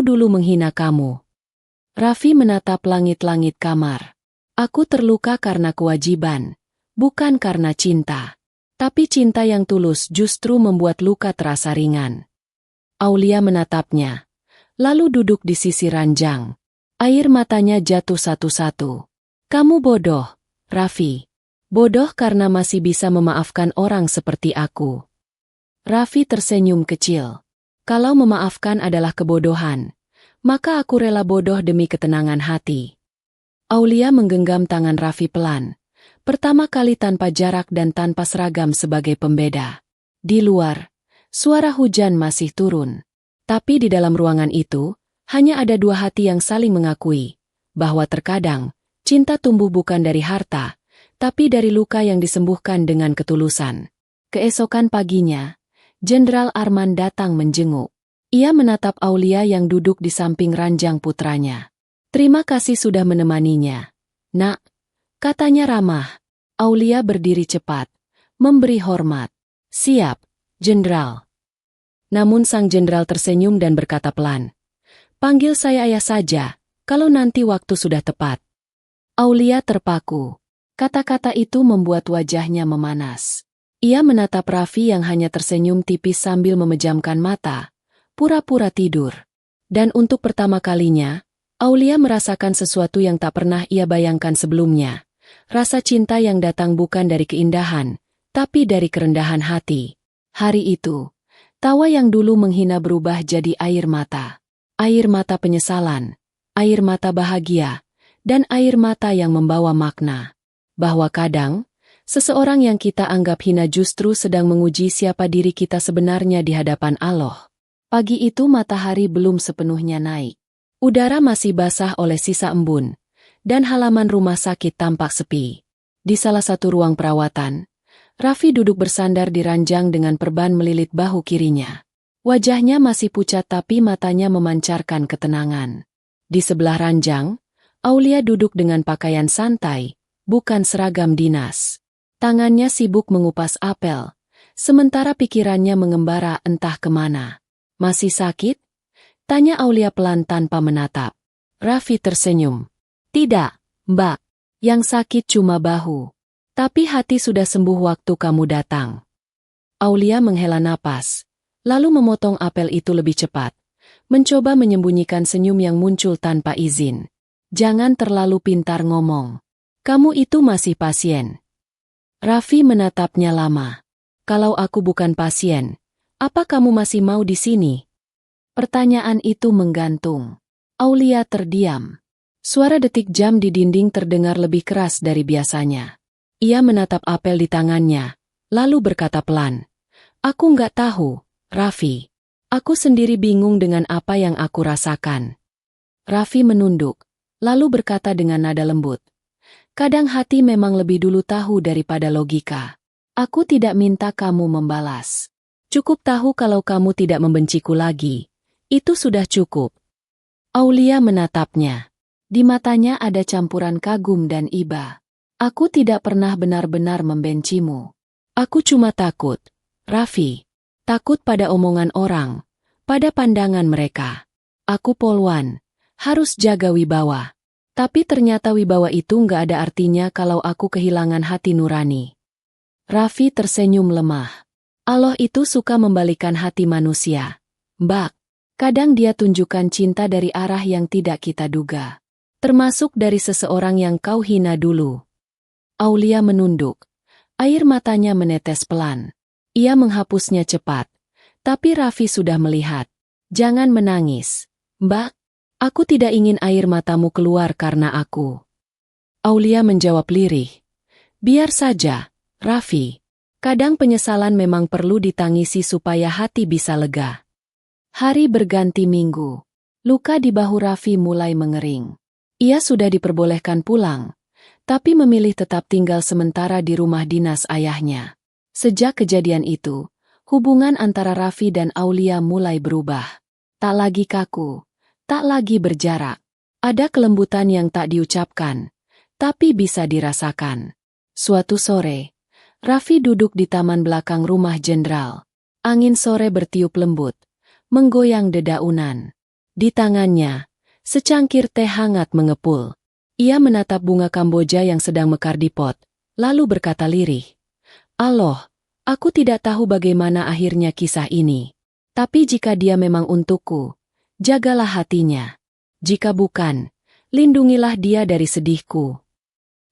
dulu menghina kamu. Raffi menatap langit-langit kamar. Aku terluka karena kewajiban, bukan karena cinta. Tapi cinta yang tulus justru membuat luka terasa ringan. Aulia menatapnya, lalu duduk di sisi ranjang. Air matanya jatuh satu-satu. Kamu bodoh, Raffi. Bodoh karena masih bisa memaafkan orang seperti aku. Raffi tersenyum kecil. Kalau memaafkan adalah kebodohan, maka aku rela bodoh demi ketenangan hati. Aulia menggenggam tangan Raffi pelan. Pertama kali tanpa jarak dan tanpa seragam sebagai pembeda. Di luar, suara hujan masih turun. Tapi di dalam ruangan itu, hanya ada 2 hati yang saling mengakui bahwa terkadang cinta tumbuh bukan dari harta, tapi dari luka yang disembuhkan dengan ketulusan. Keesokan paginya, Jenderal Arman datang menjenguk. Ia menatap Aulia yang duduk di samping ranjang putranya. Terima kasih sudah menemaninya, Nak, katanya ramah. Aulia berdiri cepat, memberi hormat. Siap, Jenderal. Namun sang jenderal tersenyum dan berkata pelan, panggil saya ayah saja, kalau nanti waktu sudah tepat. Aulia terpaku. Kata-kata itu membuat wajahnya memanas. Ia menatap Raffi yang hanya tersenyum tipis sambil memejamkan mata, pura-pura tidur. Dan untuk pertama kalinya, Aulia merasakan sesuatu yang tak pernah ia bayangkan sebelumnya. Rasa cinta yang datang bukan dari keindahan, tapi dari kerendahan hati. Hari itu, tawa yang dulu menghina berubah jadi air mata. Air mata penyesalan, air mata bahagia, dan air mata yang membawa makna. Bahwa kadang, seseorang yang kita anggap hina justru sedang menguji siapa diri kita sebenarnya di hadapan Allah. Pagi itu matahari belum sepenuhnya naik. Udara masih basah oleh sisa embun, dan halaman rumah sakit tampak sepi. Di salah satu ruang perawatan, Raffi duduk bersandar di ranjang dengan perban melilit bahu kirinya. Wajahnya masih pucat tapi matanya memancarkan ketenangan. Di sebelah ranjang, Aulia duduk dengan pakaian santai, bukan seragam dinas. Tangannya sibuk mengupas apel, sementara pikirannya mengembara entah kemana. Masih sakit? Tanya Aulia pelan tanpa menatap. Raffi tersenyum. Tidak, Mbak. Yang sakit cuma bahu. Tapi hati sudah sembuh waktu kamu datang. Aulia menghela napas, lalu memotong apel itu lebih cepat. Mencoba menyembunyikan senyum yang muncul tanpa izin. Jangan terlalu pintar ngomong. Kamu itu masih pasien. Raffi menatapnya lama. Kalau aku bukan pasien, apa kamu masih mau di sini? Pertanyaan itu menggantung. Aulia terdiam. Suara detik jam di dinding terdengar lebih keras dari biasanya. Ia menatap apel di tangannya, lalu berkata pelan. Aku nggak tahu, Raffi. Aku sendiri bingung dengan apa yang aku rasakan. Raffi menunduk, lalu berkata dengan nada lembut. Kadang hati memang lebih dulu tahu daripada logika. Aku tidak minta kamu membalas. Cukup tahu kalau kamu tidak membenciku lagi. Itu sudah cukup. Aulia menatapnya. Di matanya ada campuran kagum dan iba. Aku tidak pernah benar-benar membencimu. Aku cuma takut, Raffi. Takut pada omongan orang, pada pandangan mereka. Aku polwan, harus jaga wibawa. Tapi ternyata wibawa itu nggak ada artinya kalau aku kehilangan hati nurani. Raffi tersenyum lemah. Allah itu suka membalikan hati manusia. Mbak. Kadang dia tunjukkan cinta dari arah yang tidak kita duga. Termasuk dari seseorang yang kau hina dulu. Aulia menunduk. Air matanya menetes pelan. Ia menghapusnya cepat. Tapi Raffi sudah melihat. Jangan menangis. Mbak, aku tidak ingin air matamu keluar karena aku. Aulia menjawab lirih. Biar saja, Raffi. Kadang penyesalan memang perlu ditangisi supaya hati bisa lega. Hari berganti minggu. Luka di bahu Raffi mulai mengering. Ia sudah diperbolehkan pulang, tapi memilih tetap tinggal sementara di rumah dinas ayahnya. Sejak kejadian itu, hubungan antara Raffi dan Aulia mulai berubah. Tak lagi kaku, tak lagi berjarak. Ada kelembutan yang tak diucapkan, tapi bisa dirasakan. Suatu sore, Raffi duduk di taman belakang rumah jenderal. Angin sore bertiup lembut, menggoyang dedaunan. Di tangannya, secangkir teh hangat mengepul. Ia menatap bunga Kamboja yang sedang mekar di pot, lalu berkata lirih. Allah, aku tidak tahu bagaimana akhirnya kisah ini. Tapi jika dia memang untukku, jagalah hatinya. Jika bukan, lindungilah dia dari sedihku.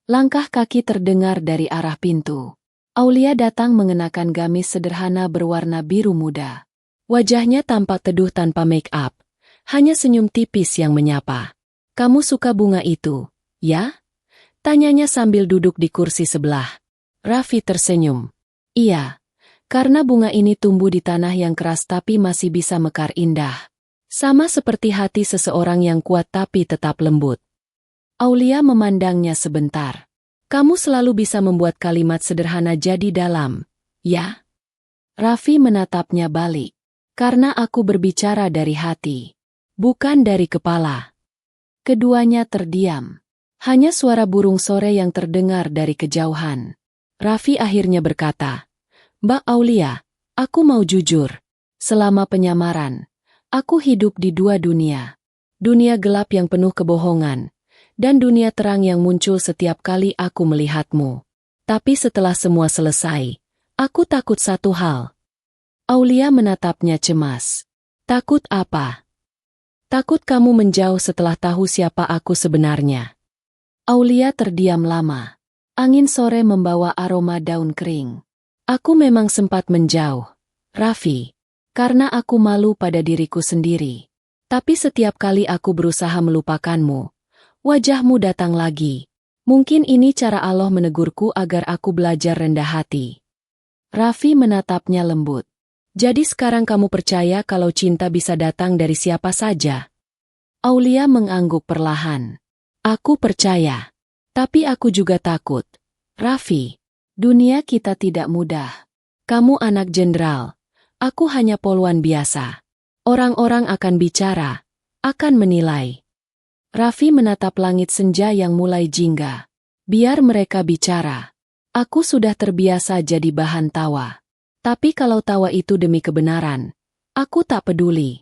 Langkah kaki terdengar dari arah pintu. Aulia datang mengenakan gamis sederhana berwarna biru muda. Wajahnya tampak teduh tanpa make-up, hanya senyum tipis yang menyapa. Kamu suka bunga itu, ya? Tanyanya sambil duduk di kursi sebelah. Raffi tersenyum. Iya, karena bunga ini tumbuh di tanah yang keras tapi masih bisa mekar indah. Sama seperti hati seseorang yang kuat tapi tetap lembut. Aulia memandangnya sebentar. Kamu selalu bisa membuat kalimat sederhana jadi dalam, ya? Raffi menatapnya balik. Karena aku berbicara dari hati, bukan dari kepala. Keduanya terdiam. Hanya suara burung sore yang terdengar dari kejauhan. Raffi akhirnya berkata, Mbak Aulia, aku mau jujur. Selama penyamaran, aku hidup di dua dunia. Dunia gelap yang penuh kebohongan, dan dunia terang yang muncul setiap kali aku melihatmu. Tapi setelah semua selesai, aku takut satu hal. Aulia menatapnya cemas. Takut apa? Takut kamu menjauh setelah tahu siapa aku sebenarnya. Aulia terdiam lama. Angin sore membawa aroma daun kering. Aku memang sempat menjauh, Raffi, karena aku malu pada diriku sendiri. Tapi setiap kali aku berusaha melupakanmu, wajahmu datang lagi. Mungkin ini cara Allah menegurku agar aku belajar rendah hati. Raffi menatapnya lembut. Jadi sekarang kamu percaya kalau cinta bisa datang dari siapa saja? Aulia mengangguk perlahan. Aku percaya. Tapi aku juga takut. Raffi, dunia kita tidak mudah. Kamu anak jenderal. Aku hanya polwan biasa. Orang-orang akan bicara, akan menilai. Raffi menatap langit senja yang mulai jingga. Biar mereka bicara. Aku sudah terbiasa jadi bahan tawa. Tapi kalau tawa itu demi kebenaran, aku tak peduli.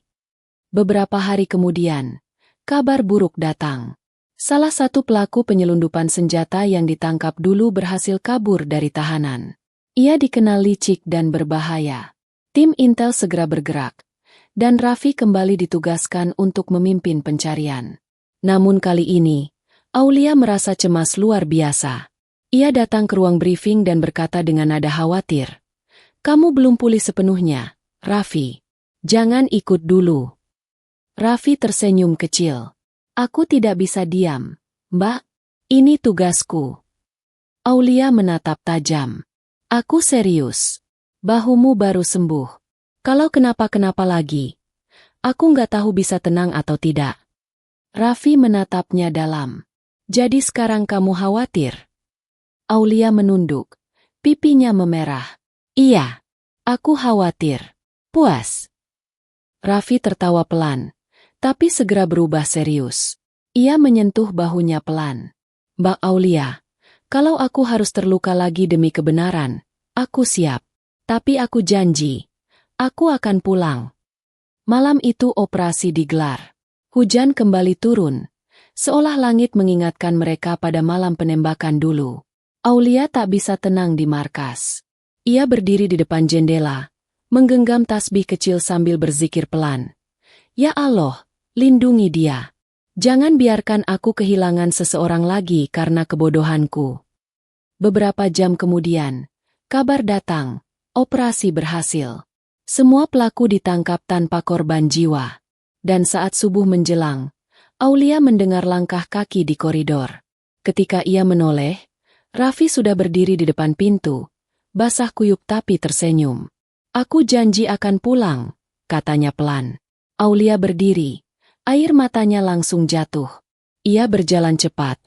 Beberapa hari kemudian, kabar buruk datang. Salah satu pelaku penyelundupan senjata yang ditangkap dulu berhasil kabur dari tahanan. Ia dikenal licik dan berbahaya. Tim intel segera bergerak, dan Raffi kembali ditugaskan untuk memimpin pencarian. Namun kali ini, Aulia merasa cemas luar biasa. Ia datang ke ruang briefing dan berkata dengan nada khawatir, "Kamu belum pulih sepenuhnya, Raffi. Jangan ikut dulu." Raffi tersenyum kecil. "Aku tidak bisa diam, Mbak. Ini tugasku." Aulia menatap tajam. "Aku serius. Bahumu baru sembuh. Kalau kenapa-kenapa lagi, aku nggak tahu bisa tenang atau tidak." Raffi menatapnya dalam. "Jadi sekarang kamu khawatir?" Aulia menunduk. Pipinya memerah. "Iya, aku khawatir." "Puas." Raffi tertawa pelan, tapi segera berubah serius. Ia menyentuh bahunya pelan. "Mbak Aulia, kalau aku harus terluka lagi demi kebenaran, aku siap. Tapi aku janji, aku akan pulang." Malam itu operasi digelar. Hujan kembali turun, seolah langit mengingatkan mereka pada malam penembakan dulu. Aulia tak bisa tenang di markas. Ia berdiri di depan jendela, menggenggam tasbih kecil sambil berzikir pelan. "Ya Allah, lindungi dia. Jangan biarkan aku kehilangan seseorang lagi karena kebodohanku." Beberapa jam kemudian, kabar datang. Operasi berhasil. Semua pelaku ditangkap tanpa korban jiwa. Dan saat subuh menjelang, Aulia mendengar langkah kaki di koridor. Ketika ia menoleh, Raffi sudah berdiri di depan pintu, basah kuyup tapi tersenyum. "Aku janji akan pulang," katanya pelan. Aulia berdiri, air matanya langsung jatuh. Ia berjalan cepat,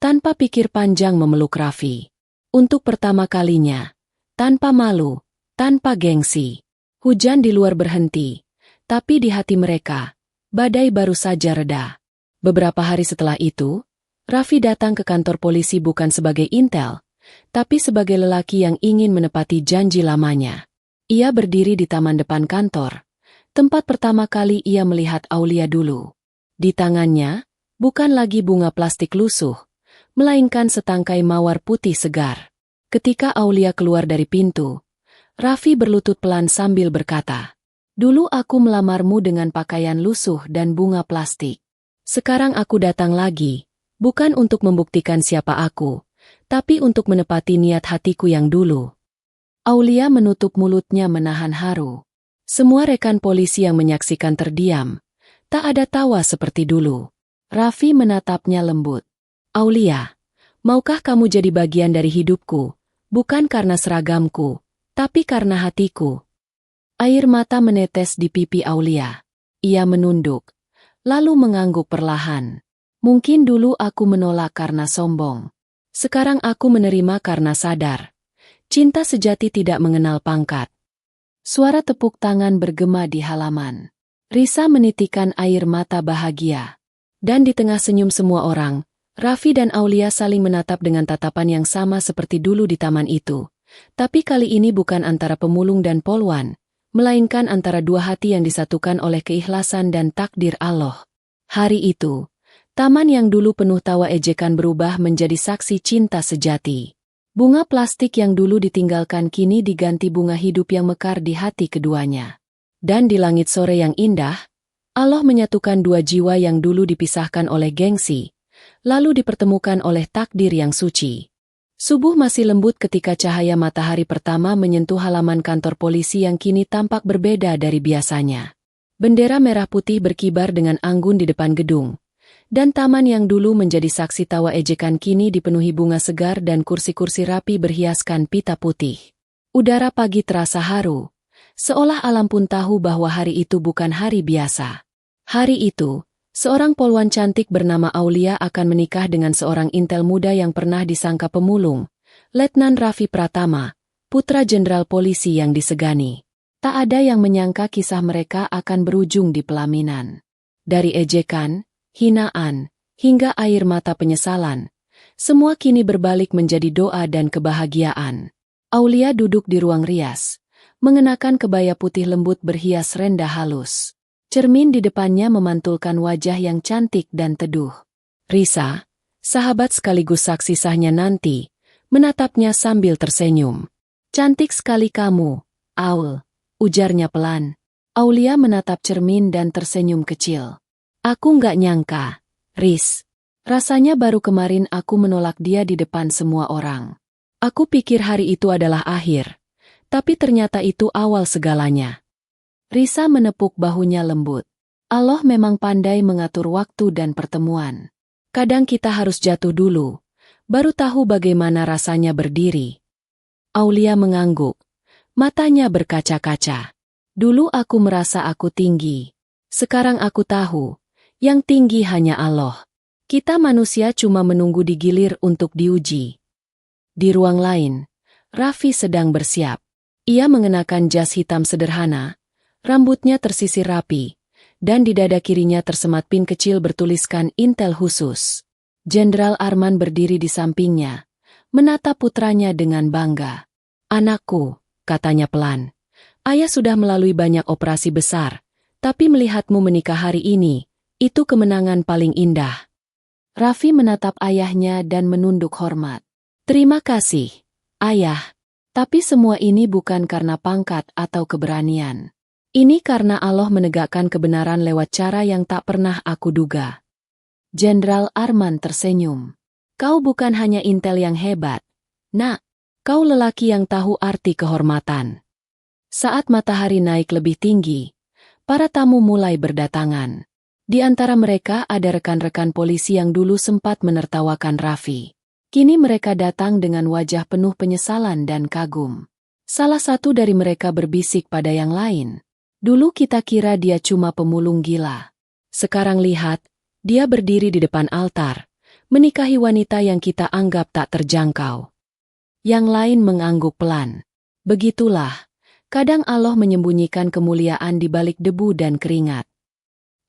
tanpa pikir panjang memeluk Raffi. Untuk pertama kalinya, tanpa malu, tanpa gengsi. Hujan di luar berhenti, tapi di hati mereka, badai baru saja reda. Beberapa hari setelah itu, Raffi datang ke kantor polisi bukan sebagai intel, tapi sebagai lelaki yang ingin menepati janji lamanya. Ia berdiri di taman depan kantor, tempat pertama kali ia melihat Aulia dulu. Di tangannya, bukan lagi bunga plastik lusuh, melainkan setangkai mawar putih segar. Ketika Aulia keluar dari pintu, Raffi berlutut pelan sambil berkata, "Dulu aku melamarmu dengan pakaian lusuh dan bunga plastik. Sekarang aku datang lagi, bukan untuk membuktikan siapa aku, tapi untuk menepati niat hatiku yang dulu." Aulia menutup mulutnya menahan haru. Semua rekan polisi yang menyaksikan terdiam. Tak ada tawa seperti dulu. Raffi menatapnya lembut. "Aulia, maukah kamu jadi bagian dari hidupku, bukan karena seragamku, tapi karena hatiku?" Air mata menetes di pipi Aulia. Ia menunduk, lalu mengangguk perlahan. "Mungkin dulu aku menolak karena sombong. Sekarang aku menerima karena sadar. Cinta sejati tidak mengenal pangkat." Suara tepuk tangan bergema di halaman. Risa menitikkan air mata bahagia. Dan di tengah senyum semua orang, Raffi dan Aulia saling menatap dengan tatapan yang sama seperti dulu di taman itu. Tapi kali ini bukan antara pemulung dan polwan, melainkan antara dua hati yang disatukan oleh keikhlasan dan takdir Allah. Hari itu, taman yang dulu penuh tawa ejekan berubah menjadi saksi cinta sejati. Bunga plastik yang dulu ditinggalkan kini diganti bunga hidup yang mekar di hati keduanya. Dan di langit sore yang indah, Allah menyatukan dua jiwa yang dulu dipisahkan oleh gengsi, lalu dipertemukan oleh takdir yang suci. Subuh masih lembut ketika cahaya matahari pertama menyentuh halaman kantor polisi yang kini tampak berbeda dari biasanya. Bendera merah putih berkibar dengan anggun di depan gedung, dan taman yang dulu menjadi saksi tawa ejekan kini dipenuhi bunga segar dan kursi-kursi rapi berhiaskan pita putih. Udara pagi terasa haru, seolah alam pun tahu bahwa hari itu bukan hari biasa. Hari itu, Seorang polwan cantik bernama Aulia akan menikah dengan seorang intel muda yang pernah disangka pemulung, Letnan Raffi Pratama, putra jenderal polisi yang disegani. Tak ada yang menyangka kisah mereka akan berujung di pelaminan. Dari ejekan, hinaan, hingga air mata penyesalan, semua kini berbalik menjadi doa dan kebahagiaan. Aulia duduk di ruang rias, mengenakan kebaya putih lembut berhias rendah halus. Cermin di depannya memantulkan wajah yang cantik dan teduh. Risa, sahabat sekaligus saksi sahnya nanti, menatapnya sambil tersenyum. "Cantik sekali kamu, Aul," ujarnya pelan. Aulia menatap cermin dan tersenyum kecil. "Aku nggak nyangka, Riz. Rasanya baru kemarin aku menolak dia di depan semua orang. Aku pikir hari itu adalah akhir, tapi ternyata itu awal segalanya." Risa menepuk bahunya lembut. Allah memang pandai mengatur waktu dan pertemuan. Kadang kita harus jatuh dulu, baru tahu bagaimana rasanya berdiri. Aulia mengangguk, matanya berkaca-kaca. "Dulu aku merasa aku tinggi. Sekarang aku tahu, yang tinggi hanya Allah. Kita manusia cuma menunggu digilir untuk diuji." Di ruang lain, Raffi sedang bersiap. Ia mengenakan jas hitam sederhana, rambutnya tersisir rapi, dan di dada kirinya tersemat pin kecil bertuliskan Intel Khusus. Jenderal Arman berdiri di sampingnya, menatap putranya dengan bangga. "Anakku," katanya pelan, "ayah sudah melalui banyak operasi besar, tapi melihatmu menikah hari ini, itu kemenangan paling indah." Raffi menatap ayahnya dan menunduk hormat. "Terima kasih, Ayah. Tapi semua ini bukan karena pangkat atau keberanian. Ini karena Allah menegakkan kebenaran lewat cara yang tak pernah aku duga." Jenderal Arman tersenyum. "Kau bukan hanya intel yang hebat, Nak. Kau lelaki yang tahu arti kehormatan." Saat matahari naik lebih tinggi, para tamu mulai berdatangan. Di antara mereka ada rekan-rekan polisi yang dulu sempat menertawakan Raffi. Kini mereka datang dengan wajah penuh penyesalan dan kagum. Salah satu dari mereka berbisik pada yang lain. "Dulu kita kira dia cuma pemulung gila. Sekarang lihat, dia berdiri di depan altar, menikahi wanita yang kita anggap tak terjangkau." Yang lain mengangguk pelan. Begitulah, kadang Allah menyembunyikan kemuliaan di balik debu dan keringat.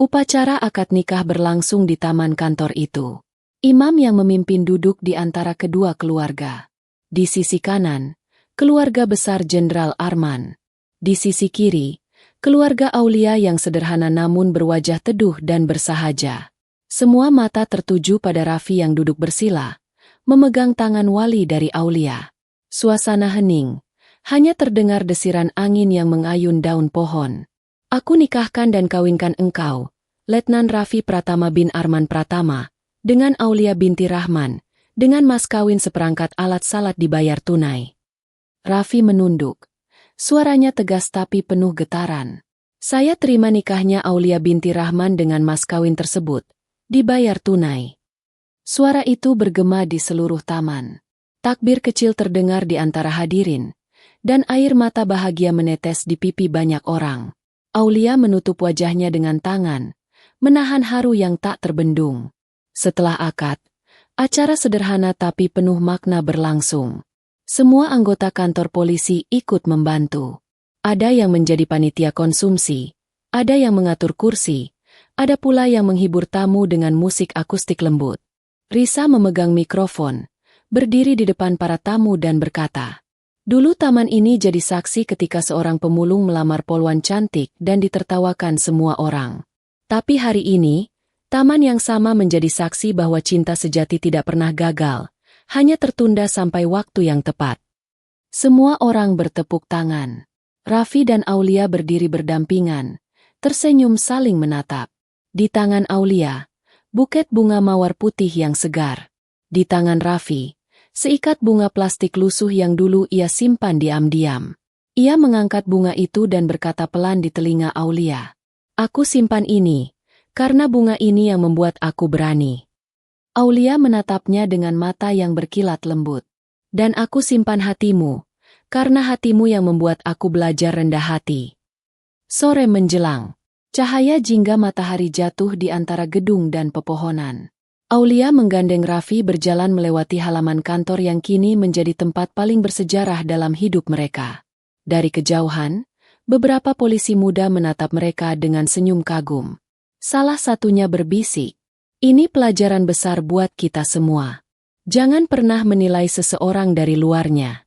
Upacara akad nikah berlangsung di taman kantor itu. Imam yang memimpin duduk di antara kedua keluarga. Di sisi kanan, keluarga besar Jenderal Arman. Di sisi kiri, keluarga Aulia yang sederhana namun berwajah teduh dan bersahaja. Semua mata tertuju pada Raffi yang duduk bersila, memegang tangan wali dari Aulia. Suasana hening, hanya terdengar desiran angin yang mengayun daun pohon. "Aku nikahkan dan kawinkan engkau, Letnan Raffi Pratama bin Arman Pratama, dengan Aulia binti Rahman, dengan mas kawin seperangkat alat salat dibayar tunai." Raffi menunduk. Suaranya tegas tapi penuh getaran. "Saya terima nikahnya Aulia binti Rahman dengan mas kawin tersebut, dibayar tunai." Suara itu bergema di seluruh taman. Takbir kecil terdengar di antara hadirin, dan air mata bahagia menetes di pipi banyak orang. Aulia menutup wajahnya dengan tangan, menahan haru yang tak terbendung. Setelah akad, acara sederhana tapi penuh makna berlangsung. Semua anggota kantor polisi ikut membantu. Ada yang menjadi panitia konsumsi, ada yang mengatur kursi, ada pula yang menghibur tamu dengan musik akustik lembut. Risa memegang mikrofon, berdiri di depan para tamu dan berkata, "Dulu taman ini jadi saksi ketika seorang pemulung melamar polwan cantik dan ditertawakan semua orang. Tapi hari ini, taman yang sama menjadi saksi bahwa cinta sejati tidak pernah gagal, hanya tertunda sampai waktu yang tepat." Semua orang bertepuk tangan. Raffi dan Aulia berdiri berdampingan, tersenyum saling menatap. Di tangan Aulia, buket bunga mawar putih yang segar. Di tangan Raffi, seikat bunga plastik lusuh yang dulu ia simpan diam-diam. Ia mengangkat bunga itu dan berkata pelan di telinga Aulia, "Aku simpan ini, karena bunga ini yang membuat aku berani." Aulia menatapnya dengan mata yang berkilat lembut. "Dan aku simpan hatimu, karena hatimu yang membuat aku belajar rendah hati." Sore menjelang. Cahaya jingga matahari jatuh di antara gedung dan pepohonan. Aulia menggandeng Raffi berjalan melewati halaman kantor yang kini menjadi tempat paling bersejarah dalam hidup mereka. Dari kejauhan, beberapa polisi muda menatap mereka dengan senyum kagum. Salah satunya berbisik, "Ini pelajaran besar buat kita semua. Jangan pernah menilai seseorang dari luarnya."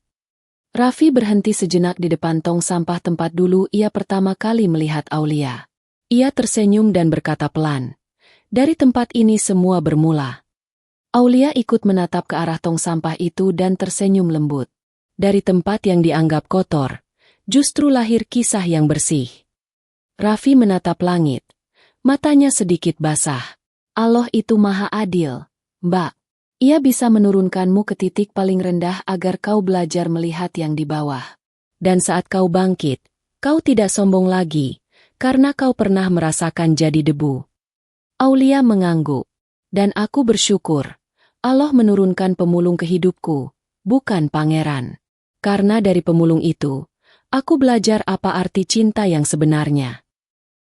Raffi berhenti sejenak di depan tong sampah tempat dulu ia pertama kali melihat Aulia. Ia tersenyum dan berkata pelan, "Dari tempat ini semua bermula." Aulia ikut menatap ke arah tong sampah itu dan tersenyum lembut. Dari tempat yang dianggap kotor, justru lahir kisah yang bersih. Raffi menatap langit. Matanya sedikit basah. "Allah itu maha adil, Mbak. Ia bisa menurunkanmu ke titik paling rendah agar kau belajar melihat yang di bawah. Dan saat kau bangkit, kau tidak sombong lagi, karena kau pernah merasakan jadi debu." Aulia mengangguk. "Dan aku bersyukur, Allah menurunkan pemulung ke hidupku, bukan pangeran. Karena dari pemulung itu, aku belajar apa arti cinta yang sebenarnya."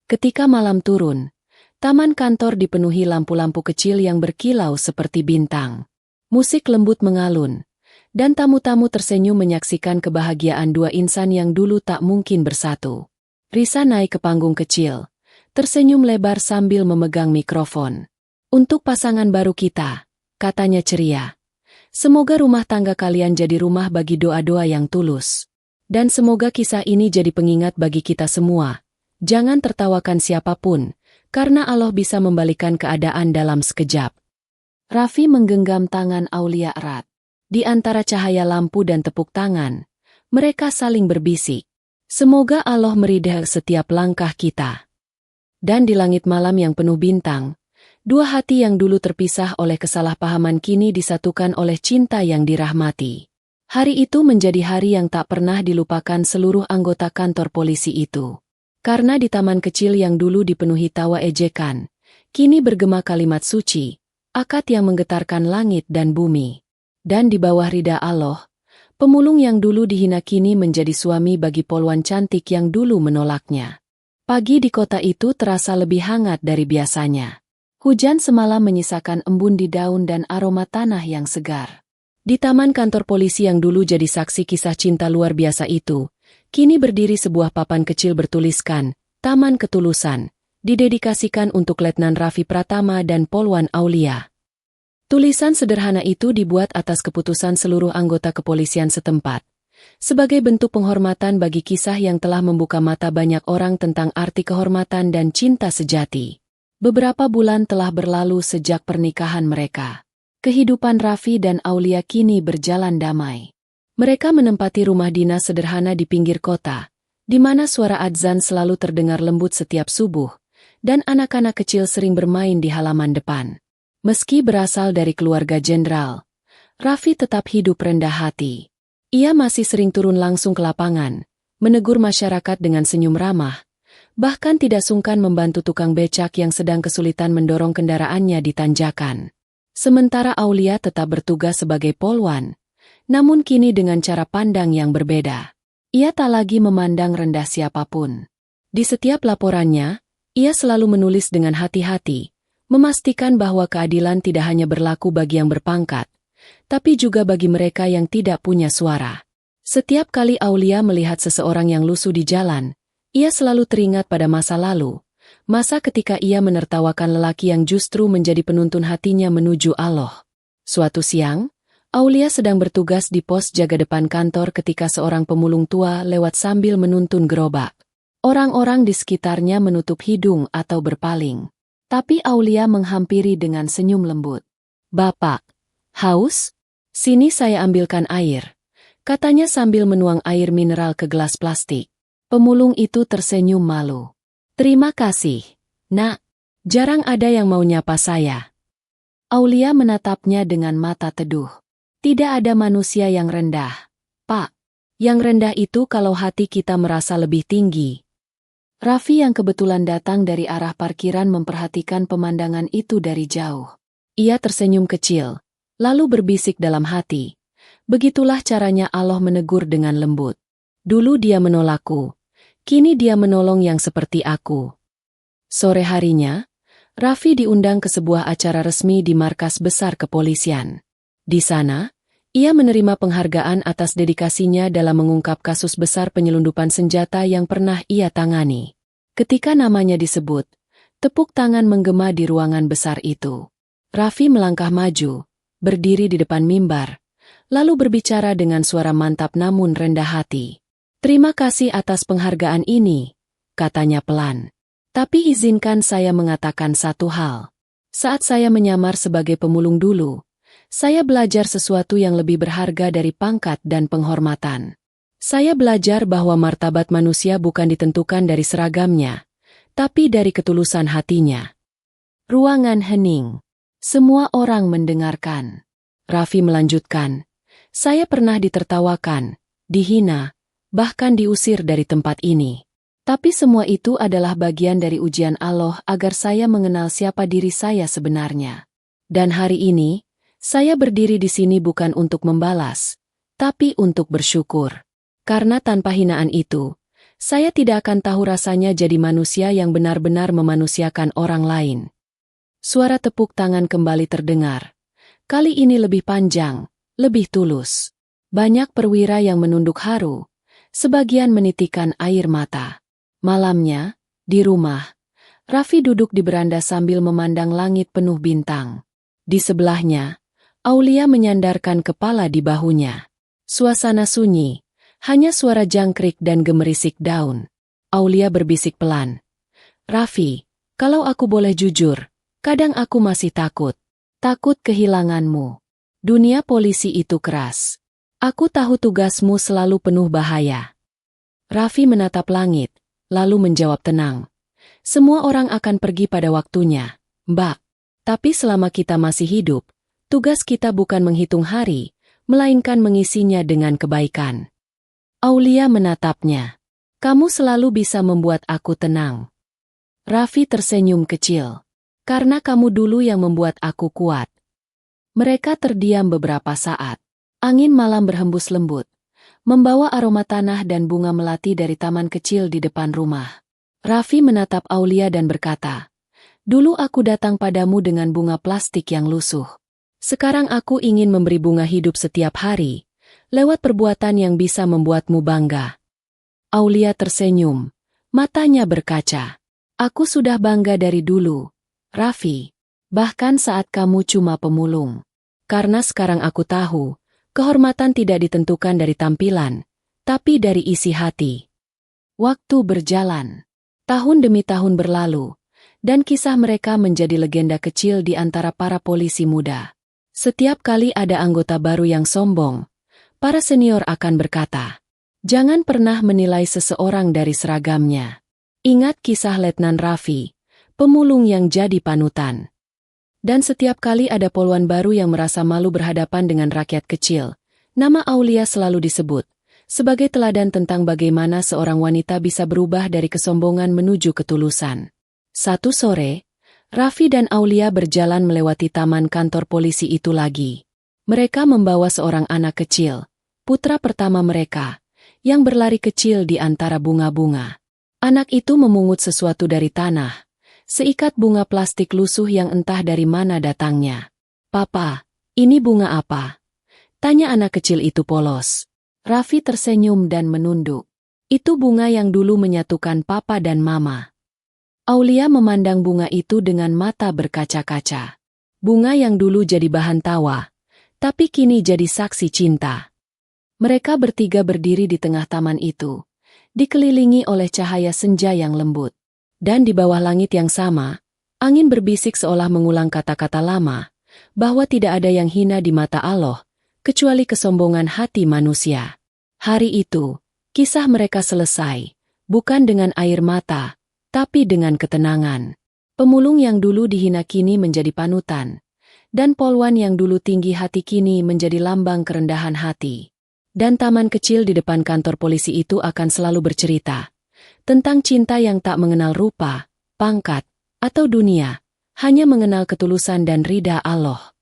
Ketika malam turun, taman kantor dipenuhi lampu-lampu kecil yang berkilau seperti bintang. Musik lembut mengalun, dan tamu-tamu tersenyum menyaksikan kebahagiaan dua insan yang dulu tak mungkin bersatu. Risa naik ke panggung kecil, tersenyum lebar sambil memegang mikrofon. "Untuk pasangan baru kita," katanya ceria. "Semoga rumah tangga kalian jadi rumah bagi doa-doa yang tulus. Dan semoga kisah ini jadi pengingat bagi kita semua. Jangan tertawakan siapapun, karena Allah bisa membalikan keadaan dalam sekejap." Raffi menggenggam tangan Aulia erat. Di antara cahaya lampu dan tepuk tangan, mereka saling berbisik, "Semoga Allah meridai setiap langkah kita." Dan di langit malam yang penuh bintang, dua hati yang dulu terpisah oleh kesalahpahaman kini disatukan oleh cinta yang dirahmati. Hari itu menjadi hari yang tak pernah dilupakan seluruh anggota kantor polisi itu. Karena di taman kecil yang dulu dipenuhi tawa ejekan, kini bergema kalimat suci, akad yang menggetarkan langit dan bumi. Dan di bawah ridha Allah, pemulung yang dulu dihina kini menjadi suami bagi polwan cantik yang dulu menolaknya. Pagi di kota itu terasa lebih hangat dari biasanya. Hujan semalam menyisakan embun di daun dan aroma tanah yang segar. Di taman kantor polisi yang dulu jadi saksi kisah cinta luar biasa itu, kini berdiri sebuah papan kecil bertuliskan, "Taman Ketulusan", didedikasikan untuk Letnan Raffi Pratama dan Polwan Aulia. Tulisan sederhana itu dibuat atas keputusan seluruh anggota kepolisian setempat, sebagai bentuk penghormatan bagi kisah yang telah membuka mata banyak orang tentang arti kehormatan dan cinta sejati. Beberapa bulan telah berlalu sejak pernikahan mereka. Kehidupan Raffi dan Aulia kini berjalan damai. Mereka menempati rumah dinas sederhana di pinggir kota, di mana suara adzan selalu terdengar lembut setiap subuh, dan anak-anak kecil sering bermain di halaman depan. Meski berasal dari keluarga jenderal, Raffi tetap hidup rendah hati. Ia masih sering turun langsung ke lapangan, menegur masyarakat dengan senyum ramah, bahkan tidak sungkan membantu tukang becak yang sedang kesulitan mendorong kendaraannya di tanjakan. Sementara Aulia tetap bertugas sebagai polwan, namun kini dengan cara pandang yang berbeda. Ia tak lagi memandang rendah siapapun. Di setiap laporannya, ia selalu menulis dengan hati-hati, memastikan bahwa keadilan tidak hanya berlaku bagi yang berpangkat, tapi juga bagi mereka yang tidak punya suara. Setiap kali Aulia melihat seseorang yang lusuh di jalan, ia selalu teringat pada masa lalu, masa ketika ia menertawakan lelaki yang justru menjadi penuntun hatinya menuju Allah. Suatu siang, Aulia sedang bertugas di pos jaga depan kantor ketika seorang pemulung tua lewat sambil menuntun gerobak. Orang-orang di sekitarnya menutup hidung atau berpaling. Tapi Aulia menghampiri dengan senyum lembut. "Bapak, haus? Sini saya ambilkan air," katanya sambil menuang air mineral ke gelas plastik. Pemulung itu tersenyum malu. "Terima kasih, Nak. Jarang ada yang mau nyapa saya." Aulia menatapnya dengan mata teduh. "Tidak ada manusia yang rendah, Pak. Yang rendah itu kalau hati kita merasa lebih tinggi." Raffi yang kebetulan datang dari arah parkiran memperhatikan pemandangan itu dari jauh. Ia tersenyum kecil, lalu berbisik dalam hati, "Begitulah caranya Allah menegur dengan lembut. Dulu dia menolakku, kini dia menolong yang seperti aku." Sore harinya, Raffi diundang ke sebuah acara resmi di markas besar kepolisian. Di sana, ia menerima penghargaan atas dedikasinya dalam mengungkap kasus besar penyelundupan senjata yang pernah ia tangani. Ketika namanya disebut, tepuk tangan menggema di ruangan besar itu. Raffi melangkah maju, berdiri di depan mimbar, lalu berbicara dengan suara mantap namun rendah hati. "Terima kasih atas penghargaan ini," katanya pelan. "Tapi izinkan saya mengatakan satu hal. Saat saya menyamar sebagai pemulung dulu, saya belajar sesuatu yang lebih berharga dari pangkat dan penghormatan. Saya belajar bahwa martabat manusia bukan ditentukan dari seragamnya, tapi dari ketulusan hatinya." Ruangan hening. Semua orang mendengarkan. Raffi melanjutkan, "Saya pernah ditertawakan, dihina, bahkan diusir dari tempat ini. Tapi semua itu adalah bagian dari ujian Allah agar saya mengenal siapa diri saya sebenarnya. Dan hari ini, saya berdiri di sini bukan untuk membalas, tapi untuk bersyukur. Karena tanpa hinaan itu, saya tidak akan tahu rasanya jadi manusia yang benar-benar memanusiakan orang lain." Suara tepuk tangan kembali terdengar. Kali ini lebih panjang, lebih tulus. Banyak perwira yang menunduk haru, sebagian menitikkan air mata. Malamnya, di rumah, Raffi duduk di beranda sambil memandang langit penuh bintang. Di sebelahnya, Aulia menyandarkan kepala di bahunya. Suasana sunyi, hanya suara jangkrik dan gemerisik daun. Aulia berbisik pelan, "Raffi, kalau aku boleh jujur, kadang aku masih takut. Takut kehilanganmu. Dunia polisi itu keras. Aku tahu tugasmu selalu penuh bahaya." Raffi menatap langit, lalu menjawab tenang, "Semua orang akan pergi pada waktunya, Mbak. Tapi selama kita masih hidup, tugas kita bukan menghitung hari, melainkan mengisinya dengan kebaikan." Aulia menatapnya. "Kamu selalu bisa membuat aku tenang." Raffi tersenyum kecil. "Karena kamu dulu yang membuat aku kuat." Mereka terdiam beberapa saat. Angin malam berhembus lembut, membawa aroma tanah dan bunga melati dari taman kecil di depan rumah. Raffi menatap Aulia dan berkata, "Dulu aku datang padamu dengan bunga plastik yang lusuh. Sekarang aku ingin memberi bunga hidup setiap hari, lewat perbuatan yang bisa membuatmu bangga." Aulia tersenyum, matanya berkaca. "Aku sudah bangga dari dulu, Raffi, bahkan saat kamu cuma pemulung. Karena sekarang aku tahu, kehormatan tidak ditentukan dari tampilan, tapi dari isi hati." Waktu berjalan. Tahun demi tahun berlalu, dan kisah mereka menjadi legenda kecil di antara para polisi muda. Setiap kali ada anggota baru yang sombong, para senior akan berkata, "Jangan pernah menilai seseorang dari seragamnya. Ingat kisah Letnan Raffi, pemulung yang jadi panutan." Dan setiap kali ada poluan baru yang merasa malu berhadapan dengan rakyat kecil, nama Aulia selalu disebut, sebagai teladan tentang bagaimana seorang wanita bisa berubah dari kesombongan menuju ketulusan. Satu sore, Raffi dan Aulia berjalan melewati taman kantor polisi itu lagi. Mereka membawa seorang anak kecil, putra pertama mereka, yang berlari kecil di antara bunga-bunga. Anak itu memungut sesuatu dari tanah. Seikat bunga plastik lusuh yang entah dari mana datangnya. "Papa, ini bunga apa?" tanya anak kecil itu polos. Raffi tersenyum dan menunduk. "Itu bunga yang dulu menyatukan papa dan mama." Aulia memandang bunga itu dengan mata berkaca-kaca. Bunga yang dulu jadi bahan tawa, tapi kini jadi saksi cinta. Mereka bertiga berdiri di tengah taman itu, dikelilingi oleh cahaya senja yang lembut. Dan di bawah langit yang sama, angin berbisik seolah mengulang kata-kata lama, bahwa tidak ada yang hina di mata Allah, kecuali kesombongan hati manusia. Hari itu, kisah mereka selesai, bukan dengan air mata, tapi dengan ketenangan. Pemulung yang dulu dihina kini menjadi panutan, dan polwan yang dulu tinggi hati kini menjadi lambang kerendahan hati. Dan taman kecil di depan kantor polisi itu akan selalu bercerita tentang cinta yang tak mengenal rupa, pangkat, atau dunia, hanya mengenal ketulusan dan ridha Allah.